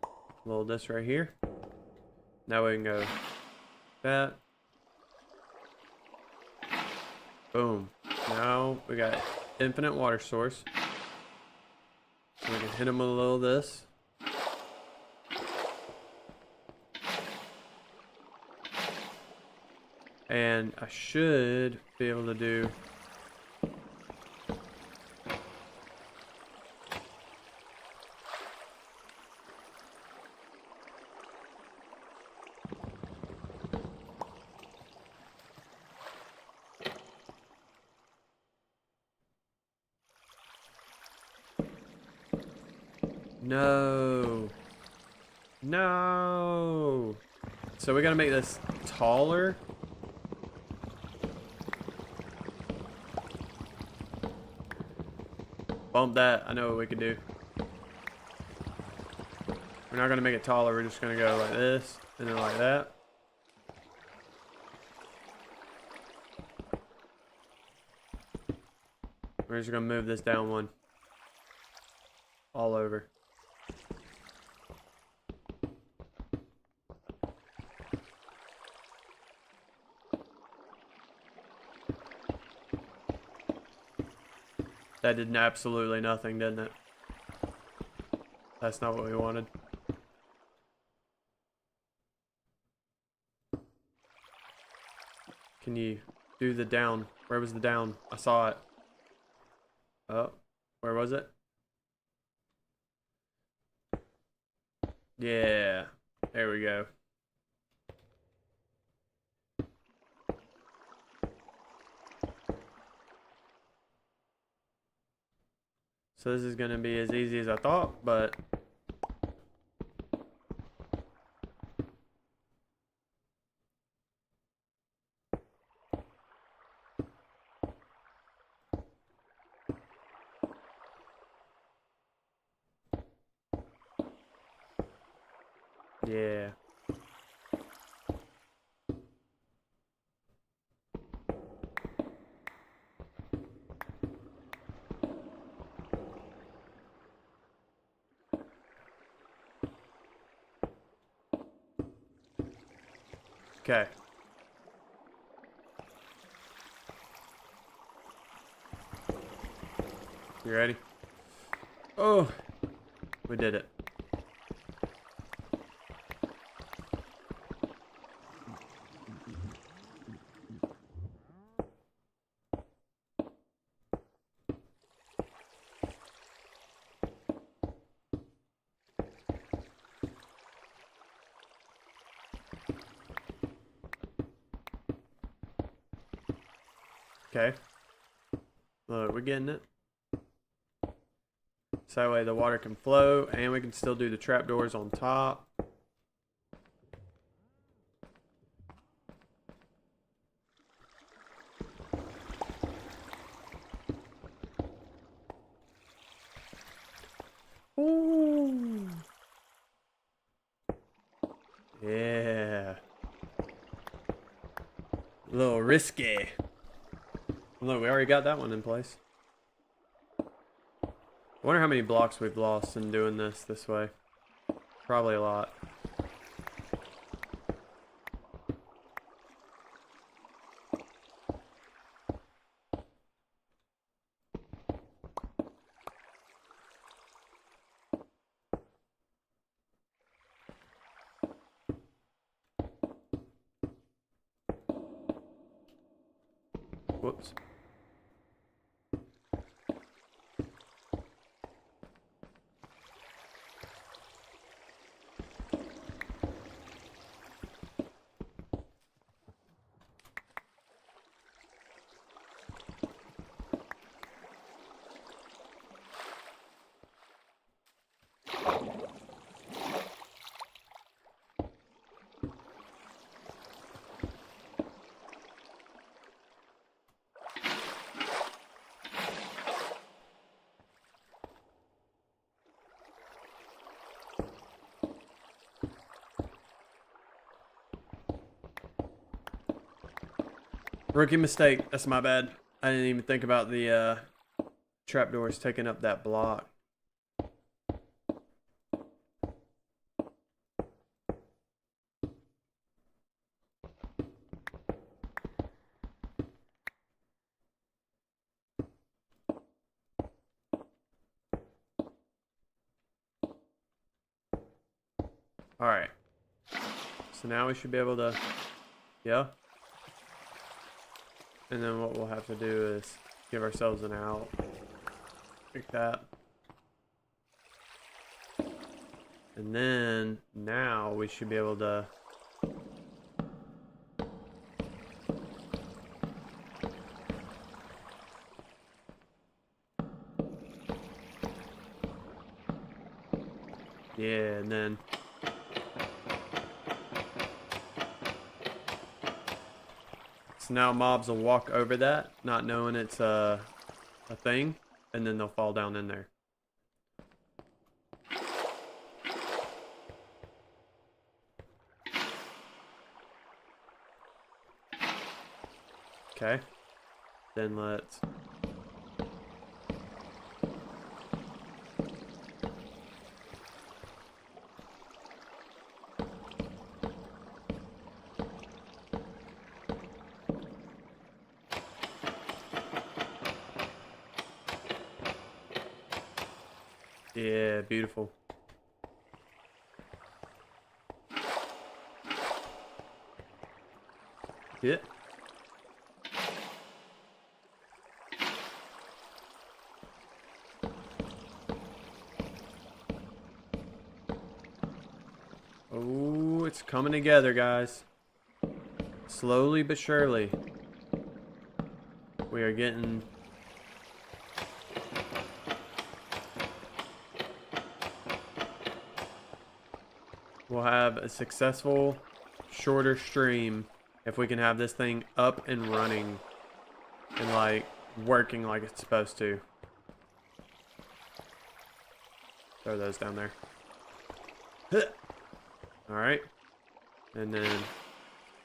A little this right here. Now we can go that. Boom. Now we got infinite water source. So we can hit them with a little of this. And I should be able to do... No. No. So we gotta make this taller. Bump that. I know what we could do. We're not gonna make it taller. We're just gonna go like this and then like that. We're just gonna move this down one. All over. That did absolutely nothing, didn't it? That's not what we wanted. Can you do the down? Where was the down? I saw it. Oh, where was it? Yeah, there we go. So this is gonna be as easy as I thought, but yeah. Okay. You ready? Oh, we did it. Okay. Look, we're getting it. So that way the water can flow, and we can still do the trapdoors on top. Ooh. Yeah. A little risky. Look, we already got that one in place. I wonder how many blocks we've lost in doing this way. Probably a lot. Whoops. Rookie mistake. That's my bad. I didn't even think about the trapdoors taking up that block. Alright. So now we should be able to... Yeah. And then what we'll have to do is give ourselves an out. Like that. And then now we should be able to... Yeah, and then... So now mobs will walk over that, not knowing it's a thing, and then they'll fall down in there. Okay. Then let's... Yeah, beautiful. Yeah. Oh, it's coming together, guys. Slowly but surely. We are getting... We'll have a successful, shorter stream if we can have this thing up and running and like working like it's supposed to. Throw those down there. Alright. And then,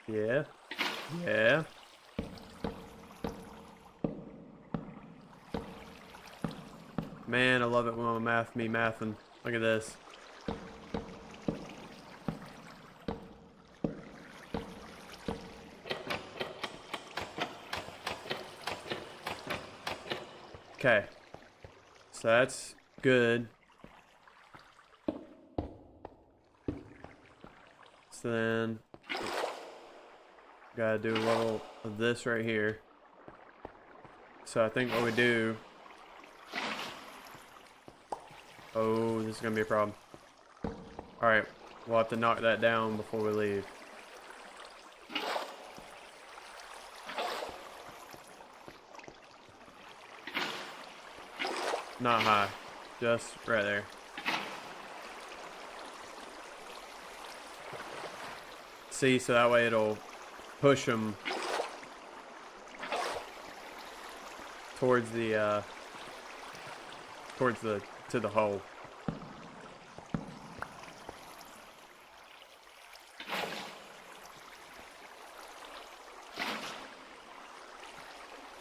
yeah. Yeah. Man, I love it when my mathing. Look at this. Okay, so that's good. So then, gotta do a little of this right here. So I think what we do... Oh, this is gonna be a problem. Alright, we'll have to knock that down before we leave. Not high. Just right there. See, so that way it'll push them towards the to the hole.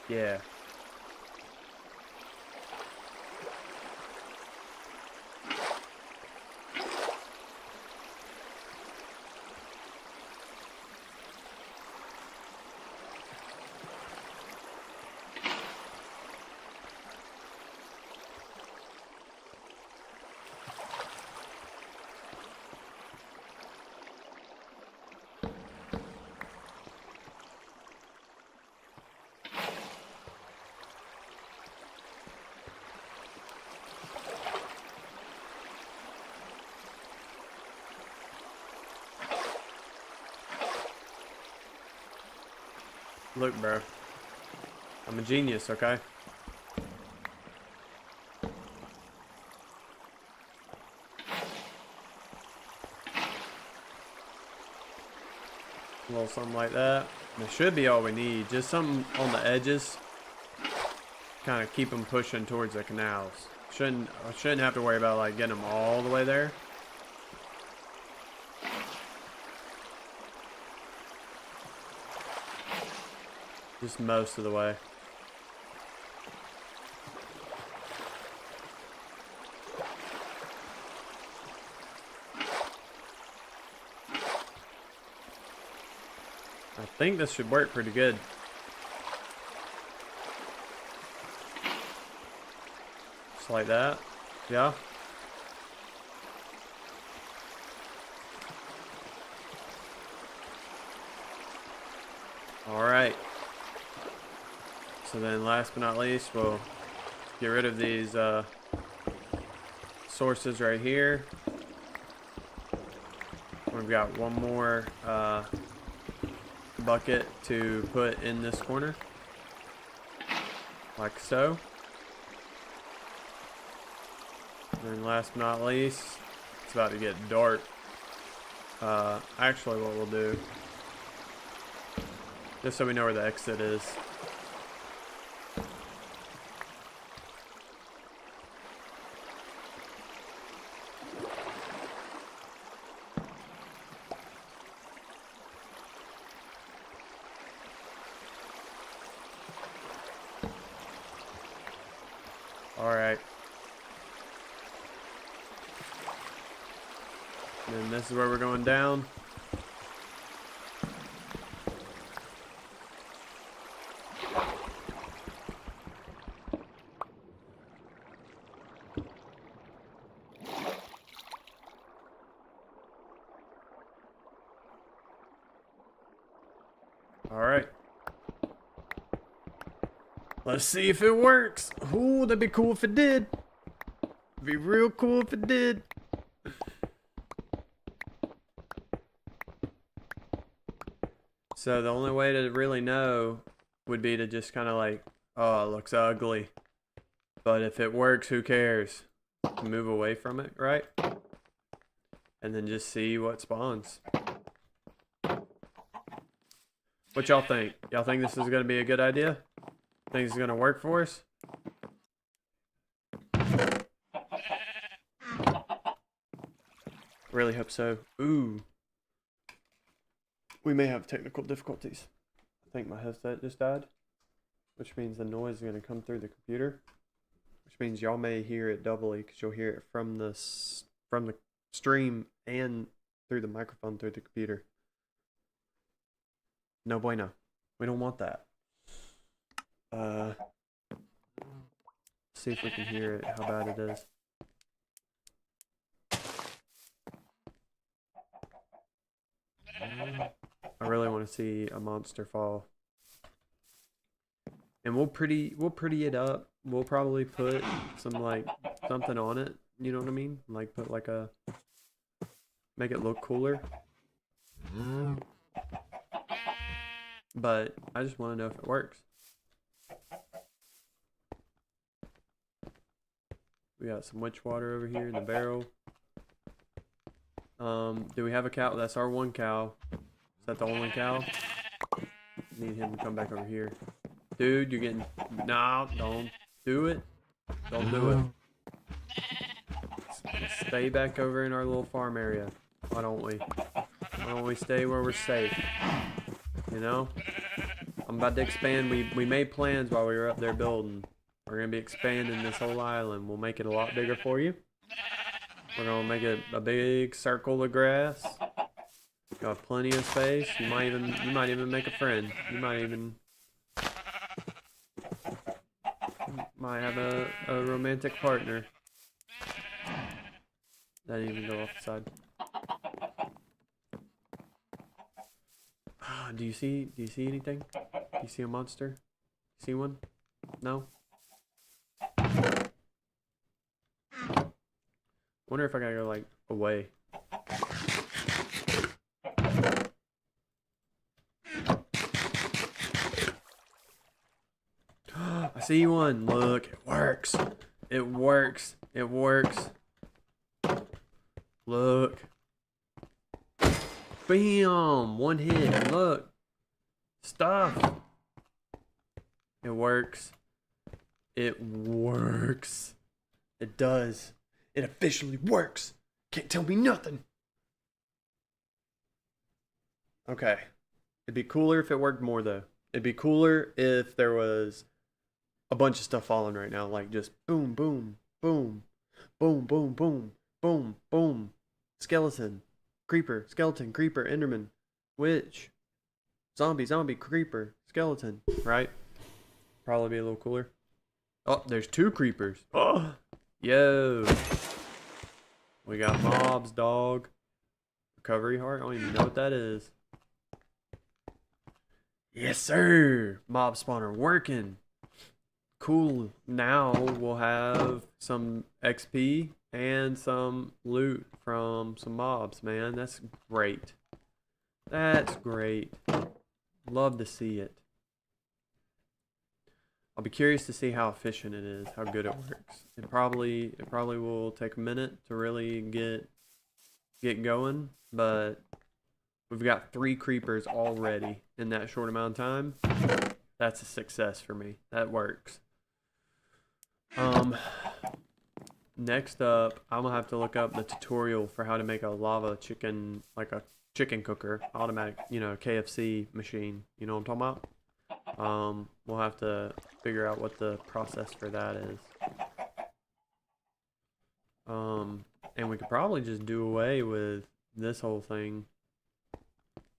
Yeah. Look, bro. I'm a genius, okay? A little something like that. That should be all we need. Just something on the edges. Kind of keep them pushing towards the canals. I shouldn't have to worry about like getting them all the way there. Just most of the way. I think this should work pretty good. Just like that. Yeah. All right. So then last but not least, we'll get rid of these sources right here. We've got one more bucket to put in this corner, like so. And then last but not least, it's about to get dark. Actually what we'll do, just so we know where the exit is. Alright. And this is where we're going down. Alright. Let's see if it works. Ooh, that'd be cool if it did. Be real cool if it did. So the only way to really know would be to just kind of like, oh, it looks ugly. But if it works, who cares? Move away from it, right? And then just see what spawns. What y'all think? Y'all think this is going to be a good idea? Think it's going to work for us? Really hope so. Ooh. We may have technical difficulties. I think my headset just died, which means the noise is going to come through the computer, which means y'all may hear it doubly because you'll hear it from the stream and through the microphone through the computer. No bueno. We don't want that. See if we can hear it, how bad it is. I really want to see a monster fall. And we'll pretty it up. We'll probably put some like something on it, you know what I mean? Like put like a, make it look cooler. But I just want to know if it works. got some witch water over here in the barrel. Do we have a cow? That's our one cow. Is that the only cow? Need him to come back over here. Dude, you're getting... No, don't do it. Don't do it. Stay back over in our little farm area. Why don't we? Why don't we stay where we're safe? You know? I'm about to expand. We made plans while we were up there building. We're going to be expanding this whole island. We'll make it a lot bigger for you. We're going to make it a big circle of grass. Got plenty of space. You might even make a friend. You might have a romantic partner. That didn't even go off the side. Do you see anything? Do you see a monster? See one? No? Wonder if I gotta go like away. I see one. Look, it works. It works. It works. Look. Bam! One hit. Look. Stuff. It works. It works. It does. It officially works. Can't tell me nothing. Okay. It'd be cooler if it worked more though. It'd be cooler if there was a bunch of stuff falling right now. Like just boom, boom, boom, boom, boom, boom, boom, boom. Skeleton. Creeper. Skeleton. Creeper. Enderman. Witch. Zombie. Zombie. Creeper. Skeleton. Right? Probably be a little cooler. Oh, there's two creepers. Oh, yo. We got mobs, dog. Recovery heart. I don't even know what that is. Yes, sir. Mob spawner working. Cool. Now we'll have some XP and some loot from some mobs, man. That's great. That's great. Love to see it. I'll be curious to see how efficient it is, how good it works. It probably will take a minute to really get going, but we've got 3 creepers already in that short amount of time. That's a success for me. That works. Next up, I'm gonna have to look up the tutorial for how to make a lava chicken, like a chicken cooker, automatic, you know, KFC machine. You know what I'm talking about? We'll have to figure out what the process for that is. And we could probably just do away with this whole thing.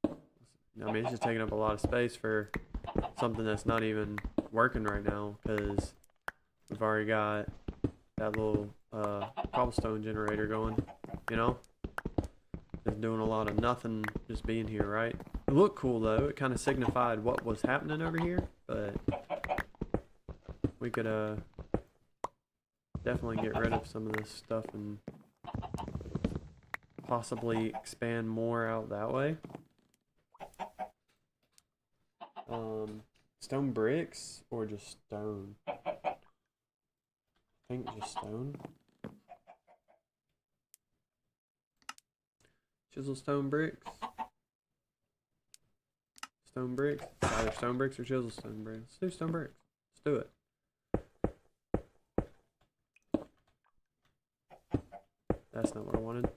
I mean, it's just taking up a lot of space for something that's not even working right now, because we've already got that little cobblestone generator going, you know? Just doing a lot of nothing, just being here, right? It looked cool though. It kind of signified what was happening over here, but we could definitely get rid of some of this stuff and possibly expand more out that way. Stone bricks or just stone? I think just stone. Chisel stone bricks. Stone bricks. It's either stone bricks or chisel stone bricks. Let's do stone bricks. Let's do it. That's not what I wanted.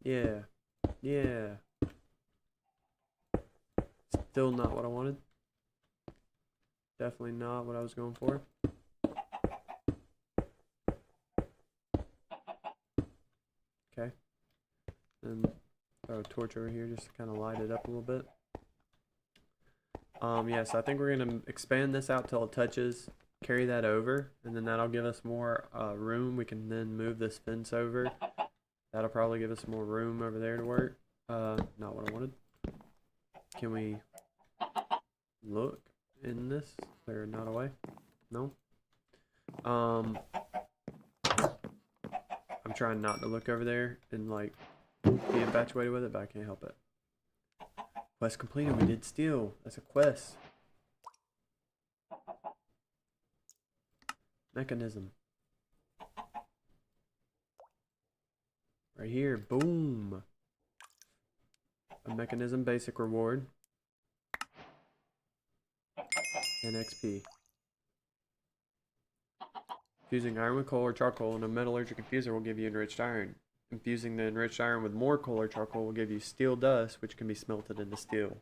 Yeah. Yeah. Still not what I wanted. Definitely not what I was going for. Okay. And throw a torch over here just to kind of light it up a little bit. Yeah, so I think we're going to expand this out till it touches, carry that over, and then that'll give us more room. We can then move this fence over. That'll probably give us more room over there to work. Not what I wanted. Can we look in this? Is there not a way? No? I'm trying not to look over there and like Be infatuated with it, but I can't help it. Quest completed. We did steel. That's a quest. Mechanism. Right here. Boom. A mechanism basic reward. And XP. Infusing iron with coal or charcoal in a metallurgic infuser will give you enriched iron. Infusing the enriched iron with more coal or charcoal will give you steel dust, which can be smelted into steel.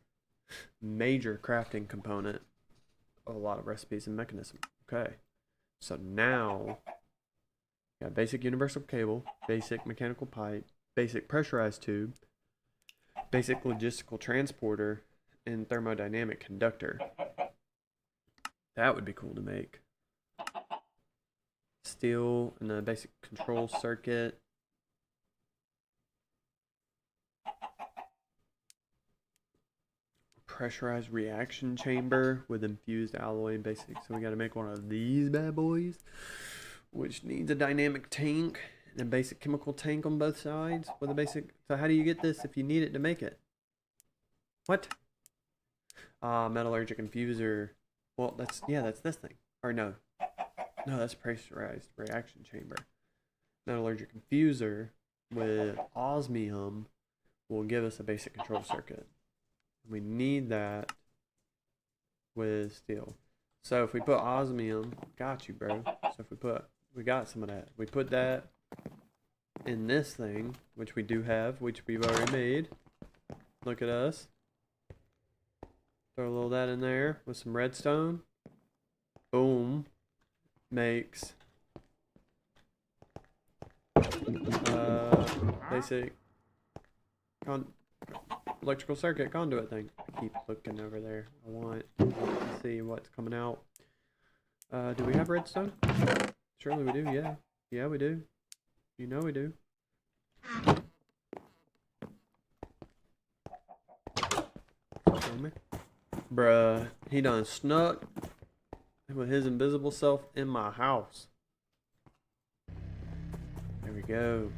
Major crafting component of a lot of recipes and mechanism. Okay. So now, got basic universal cable, basic mechanical pipe, basic pressurized tube, basic logistical transporter, and thermodynamic conductor. That would be cool to make. Steel and the basic control circuit. Pressurized reaction chamber with infused alloy and basic. So we got to make one of these bad boys, which needs a dynamic tank and a basic chemical tank on both sides with a basic. So how do you get this if you need it to make it? What? Metallurgic infuser. Well, that's this thing. Or no, that's pressurized reaction chamber. Metallurgic infuser with osmium will give us a basic control circuit. We need that with steel. So if we put osmium, got you, bro. So if we got some of that. We put that in this thing, which we do have, which we've already made. Look at us. Throw a little of that in there with some redstone. Boom. Makes basic electrical circuit conduit thing. I keep looking over there. I want to see what's coming out. Do we have redstone? Surely we do, yeah. Yeah, we do. You know we do. Bruh, he done snuck with his invisible self in my house. There we go.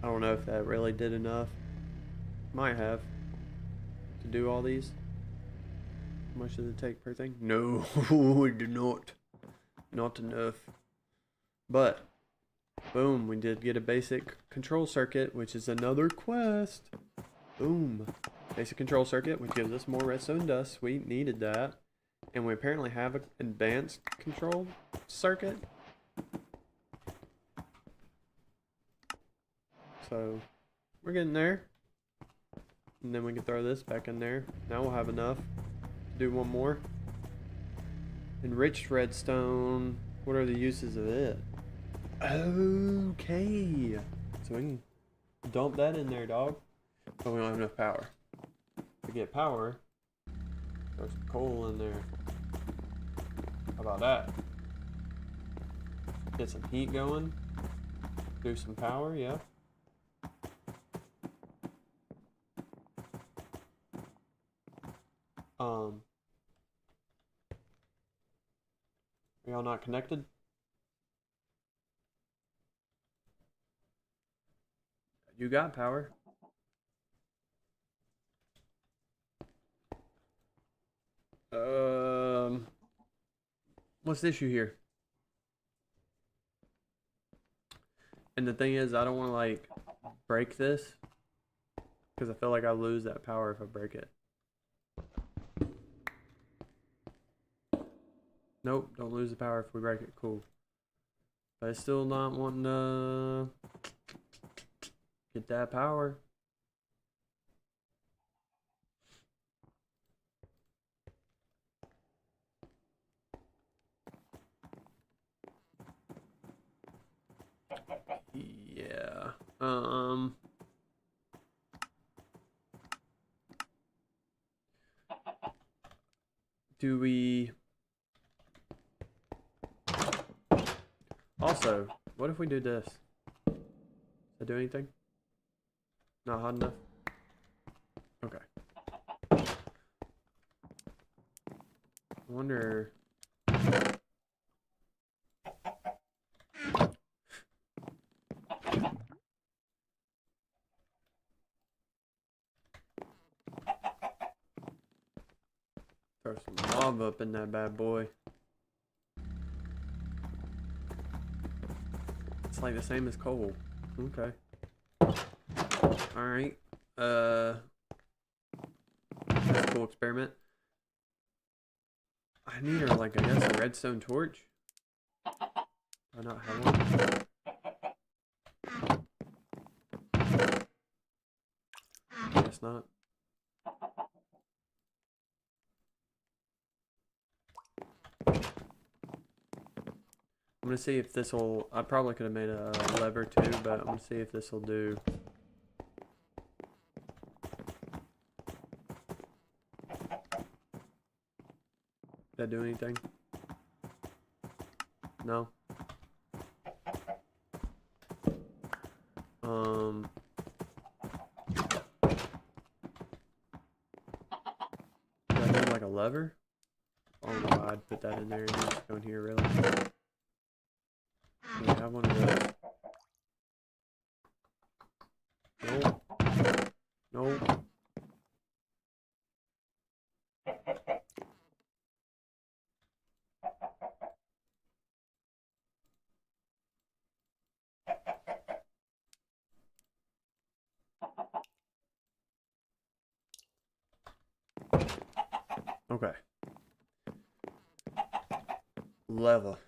I don't know if that really did enough. Might have to do all these. How much does it take per thing? No, we do not. Not enough. But boom, we did get a basic control circuit, which is another quest. Boom. Basic control circuit, which gives us more redstone dust. We needed that. And we apparently have an advanced control circuit. So we're getting there. And then we can throw this back in there. Now we'll have enough to do one more. Enriched redstone. What are the uses of it? Okay. So we can dump that in there, dog. But we don't have enough power. To get power, throw some coal in there. How about that? Get some heat going. Do some power, yeah. Are y'all not connected? You got power. What's the issue here? And the thing is, I don't want to like break this because I feel like I lose that power if I break it. Nope, don't lose the power if we break it. Cool. But it's still not wanting to get that power. Yeah. Do we... Also, what if we do this? Does that do anything? Not hot enough? Okay. I wonder... lava up in that bad boy. It's like the same as coal. Okay. Alright. That's a cool experiment. I need her, like, I guess a redstone torch. Do I not have one? Guess not. I'm gonna see if this will. I probably could have made a lever too, but I'm gonna see if this will do. Did that do anything? No. Do I need like a lever? I don't know why I'd put that in there and just go in here really. Do we have one of those? Nope. Nope. Okay. Level.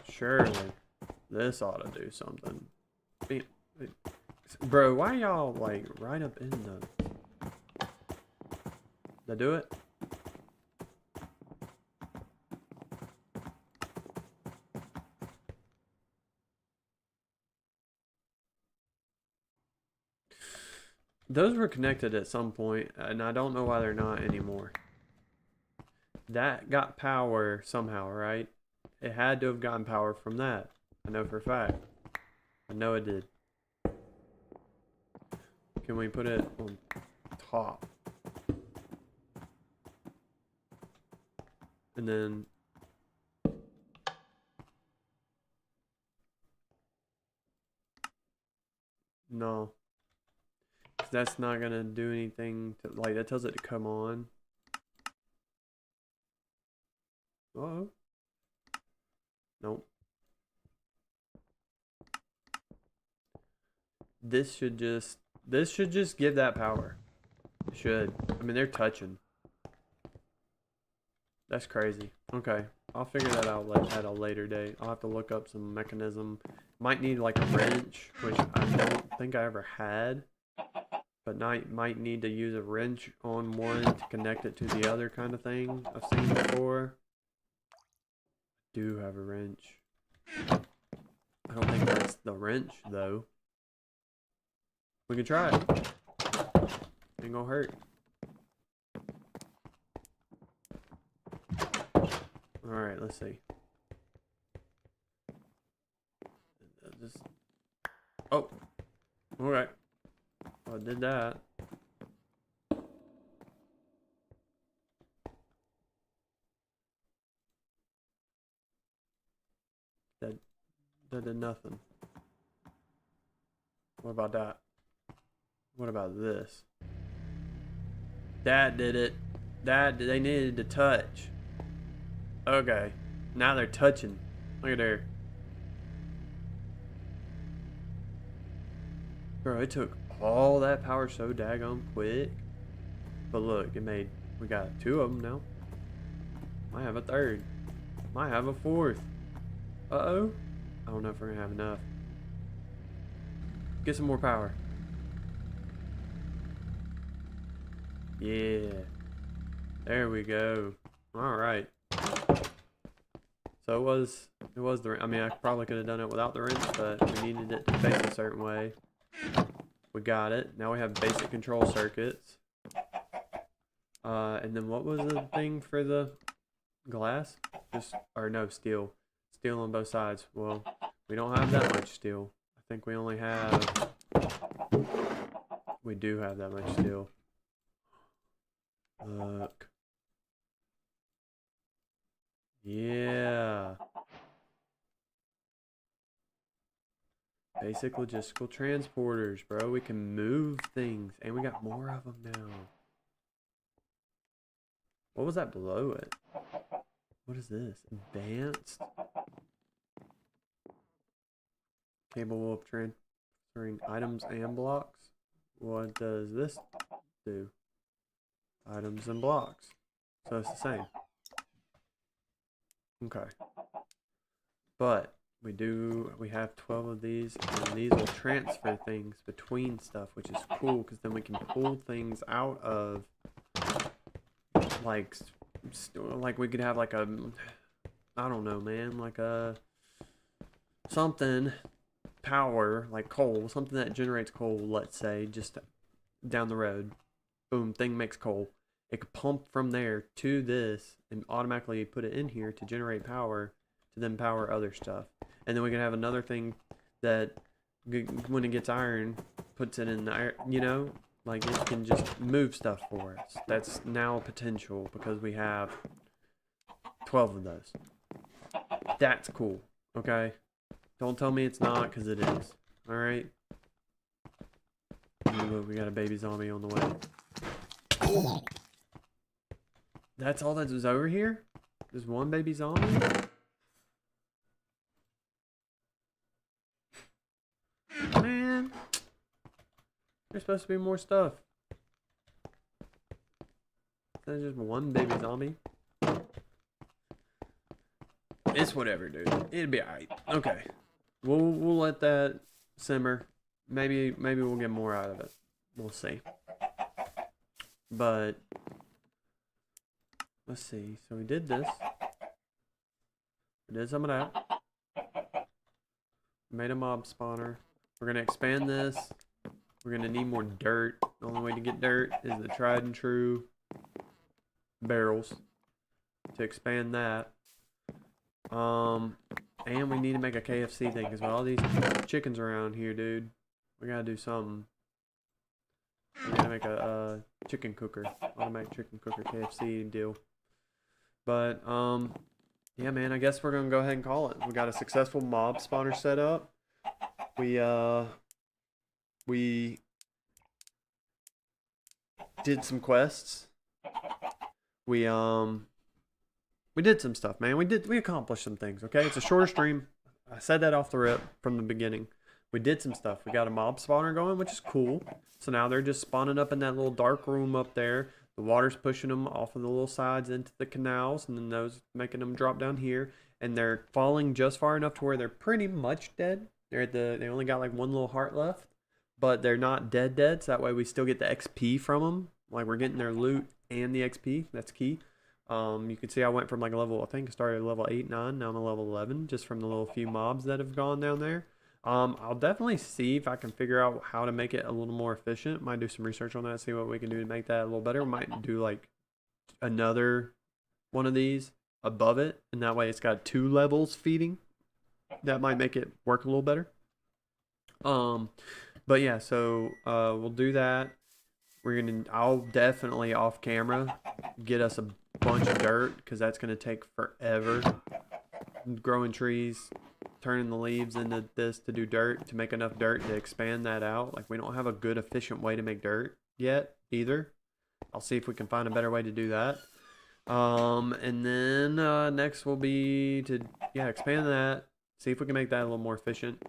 Surely this ought to do something. Bro, why y'all like right up in the... Did I do it? Those were connected at some point, and I don't know why they're not anymore. That got power somehow, right? It had to have gotten power from that. I know for a fact. I know it did. Can we put it on top? And then... No. That's not gonna do anything to, like, that tells it to come on. Uh-oh. Nope. This should just give that power. It should. I mean, they're touching. That's crazy. Okay. I'll figure that out at a later date. I'll have to look up some mechanism. Might need like a wrench, which I don't think I ever had. But might need to use a wrench on one to connect it to the other kind of thing I've seen before. I do have a wrench. I don't think that's the wrench though. We can try it. Ain't gonna hurt. Alright, let's see. Just... Oh! Okay. Well, I did that. That did nothing. What about that? What about this? That did it. They needed to touch. Okay. Now they're touching. Look at there. Bro, it took all that power so daggone quick. But look, we got 2 of them now. Might have a 3rd. Might have a 4th. Uh-oh. I don't know if we're gonna have enough. Get some more power. Yeah. There we go. Alright. So it was the, I mean, I probably could have done it without the wrench, but we needed it to face a certain way. We got it. Now we have basic control circuits. And then what was the thing for the glass? Or no, steel. Steel on both sides. Well, we don't have that much steel. I think we only have... We do have that much steel. Look. Yeah. Basic logistical transporters, bro. We can move things. And we got more of them now. What was that below it? What is this? Advanced? Capable of transferring items and blocks? What does this do? Items and blocks. So it's the same. Okay. But we have 12 of these, and these will transfer things between stuff, which is cool, because then we can pull things out of, like we could have like a, I don't know, man, like a, something, power, like coal, something that generates coal, let's say, just down the road. Boom, thing makes coal. It could pump from there to this and automatically put it in here to generate power to then power other stuff. And then we can have another thing that when it gets iron, puts it in the iron, you know, like it can just move stuff for us. That's now a potential because we have 12 of those. That's cool, okay? Don't tell me it's not, because it is. Alright? Look, we got a baby zombie on the way. That's all that was over here? There's one baby zombie? Man. There's supposed to be more stuff. That's just one baby zombie. It's whatever, dude. It'll be alright. Okay. We'll let that simmer. Maybe we'll get more out of it. We'll see. But let's see. So we did this. We did some of that. Made a mob spawner. We're gonna expand this. We're gonna need more dirt. The only way to get dirt is the tried and true barrels to expand that. And we need to make a KFC thing because with all these chickens around here, dude, we gotta do something. We gotta make a chicken cooker, automatic chicken cooker KFC deal. But yeah, man, I guess we're gonna go ahead and call it. We got a successful mob spawner set up. We did some quests. We did some stuff, man. We accomplished some things, okay? It's a shorter stream. I said that off the rip from the beginning. We did some stuff. We got a mob spawner going, which is cool. So now they're just spawning up in that little dark room up there. The water's pushing them off of the little sides into the canals, and then those making them drop down here. And they're falling just far enough to where they're pretty much dead. They only got like one little heart left, but they're not dead. So that way we still get the XP from them. Like we're getting their loot and the XP. That's key. You can see I went from like a level, I think I started at level 8, 9, now I'm at level 11, just from the little few mobs that have gone down there. I'll definitely see if I can figure out how to make it a little more efficient. Might do some research on that, see what we can do to make that a little better. We might do like another one of these above it, and that way it's got 2 levels feeding. That might make it work a little better. But yeah, so we'll do that. I'll definitely off camera get us a bunch of dirt because that's going to take forever. Growing trees, turning the leaves into this to do dirt, to make enough dirt to expand that out. Like we don't have a good efficient way to make dirt yet either. I'll see if we can find a better way to do that. And then next will be to expand that, see if we can make that a little more efficient.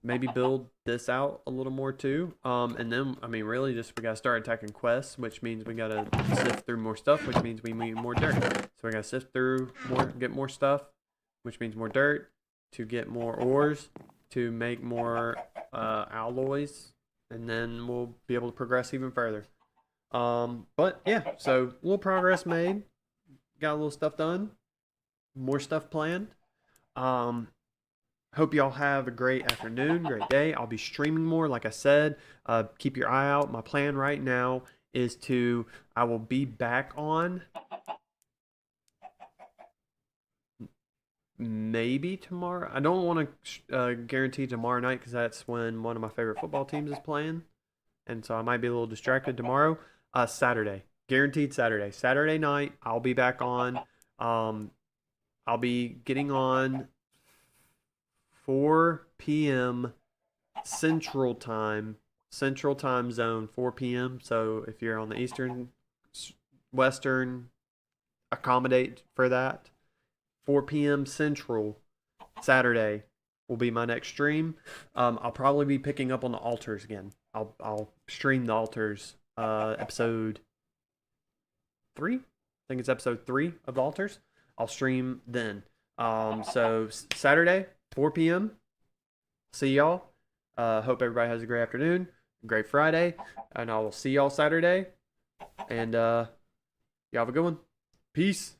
Maybe build this out a little more too. And then, I mean, really just we got to start attacking quests, which means we got to sift through more stuff, which means we need more dirt. So we got to sift through more, get more stuff, which means more dirt, to get more ores, to make more alloys, and then we'll be able to progress even further. But yeah, so a little progress made. Got a little stuff done. More stuff planned. Hope y'all have a great afternoon, great day. I'll be streaming more, like I said. Keep your eye out. My plan right now is I will be back on maybe tomorrow. I don't want to guarantee tomorrow night because that's when one of my favorite football teams is playing. And so I might be a little distracted tomorrow. Saturday. Guaranteed Saturday. Saturday night, I'll be back on. I'll be getting on 4 p.m. Central Time Zone, 4 p.m. So if you're on the Eastern, Western, accommodate for that. 4 p.m. Central Saturday will be my next stream. I'll probably be picking up on the altars again. I'll stream the altars episode 3. I think it's episode 3 of the altars. I'll stream then. So Saturday 4 p.m. See y'all. Hope everybody has a great afternoon, great Friday, and I will see y'all Saturday. And y'all have a good one. Peace.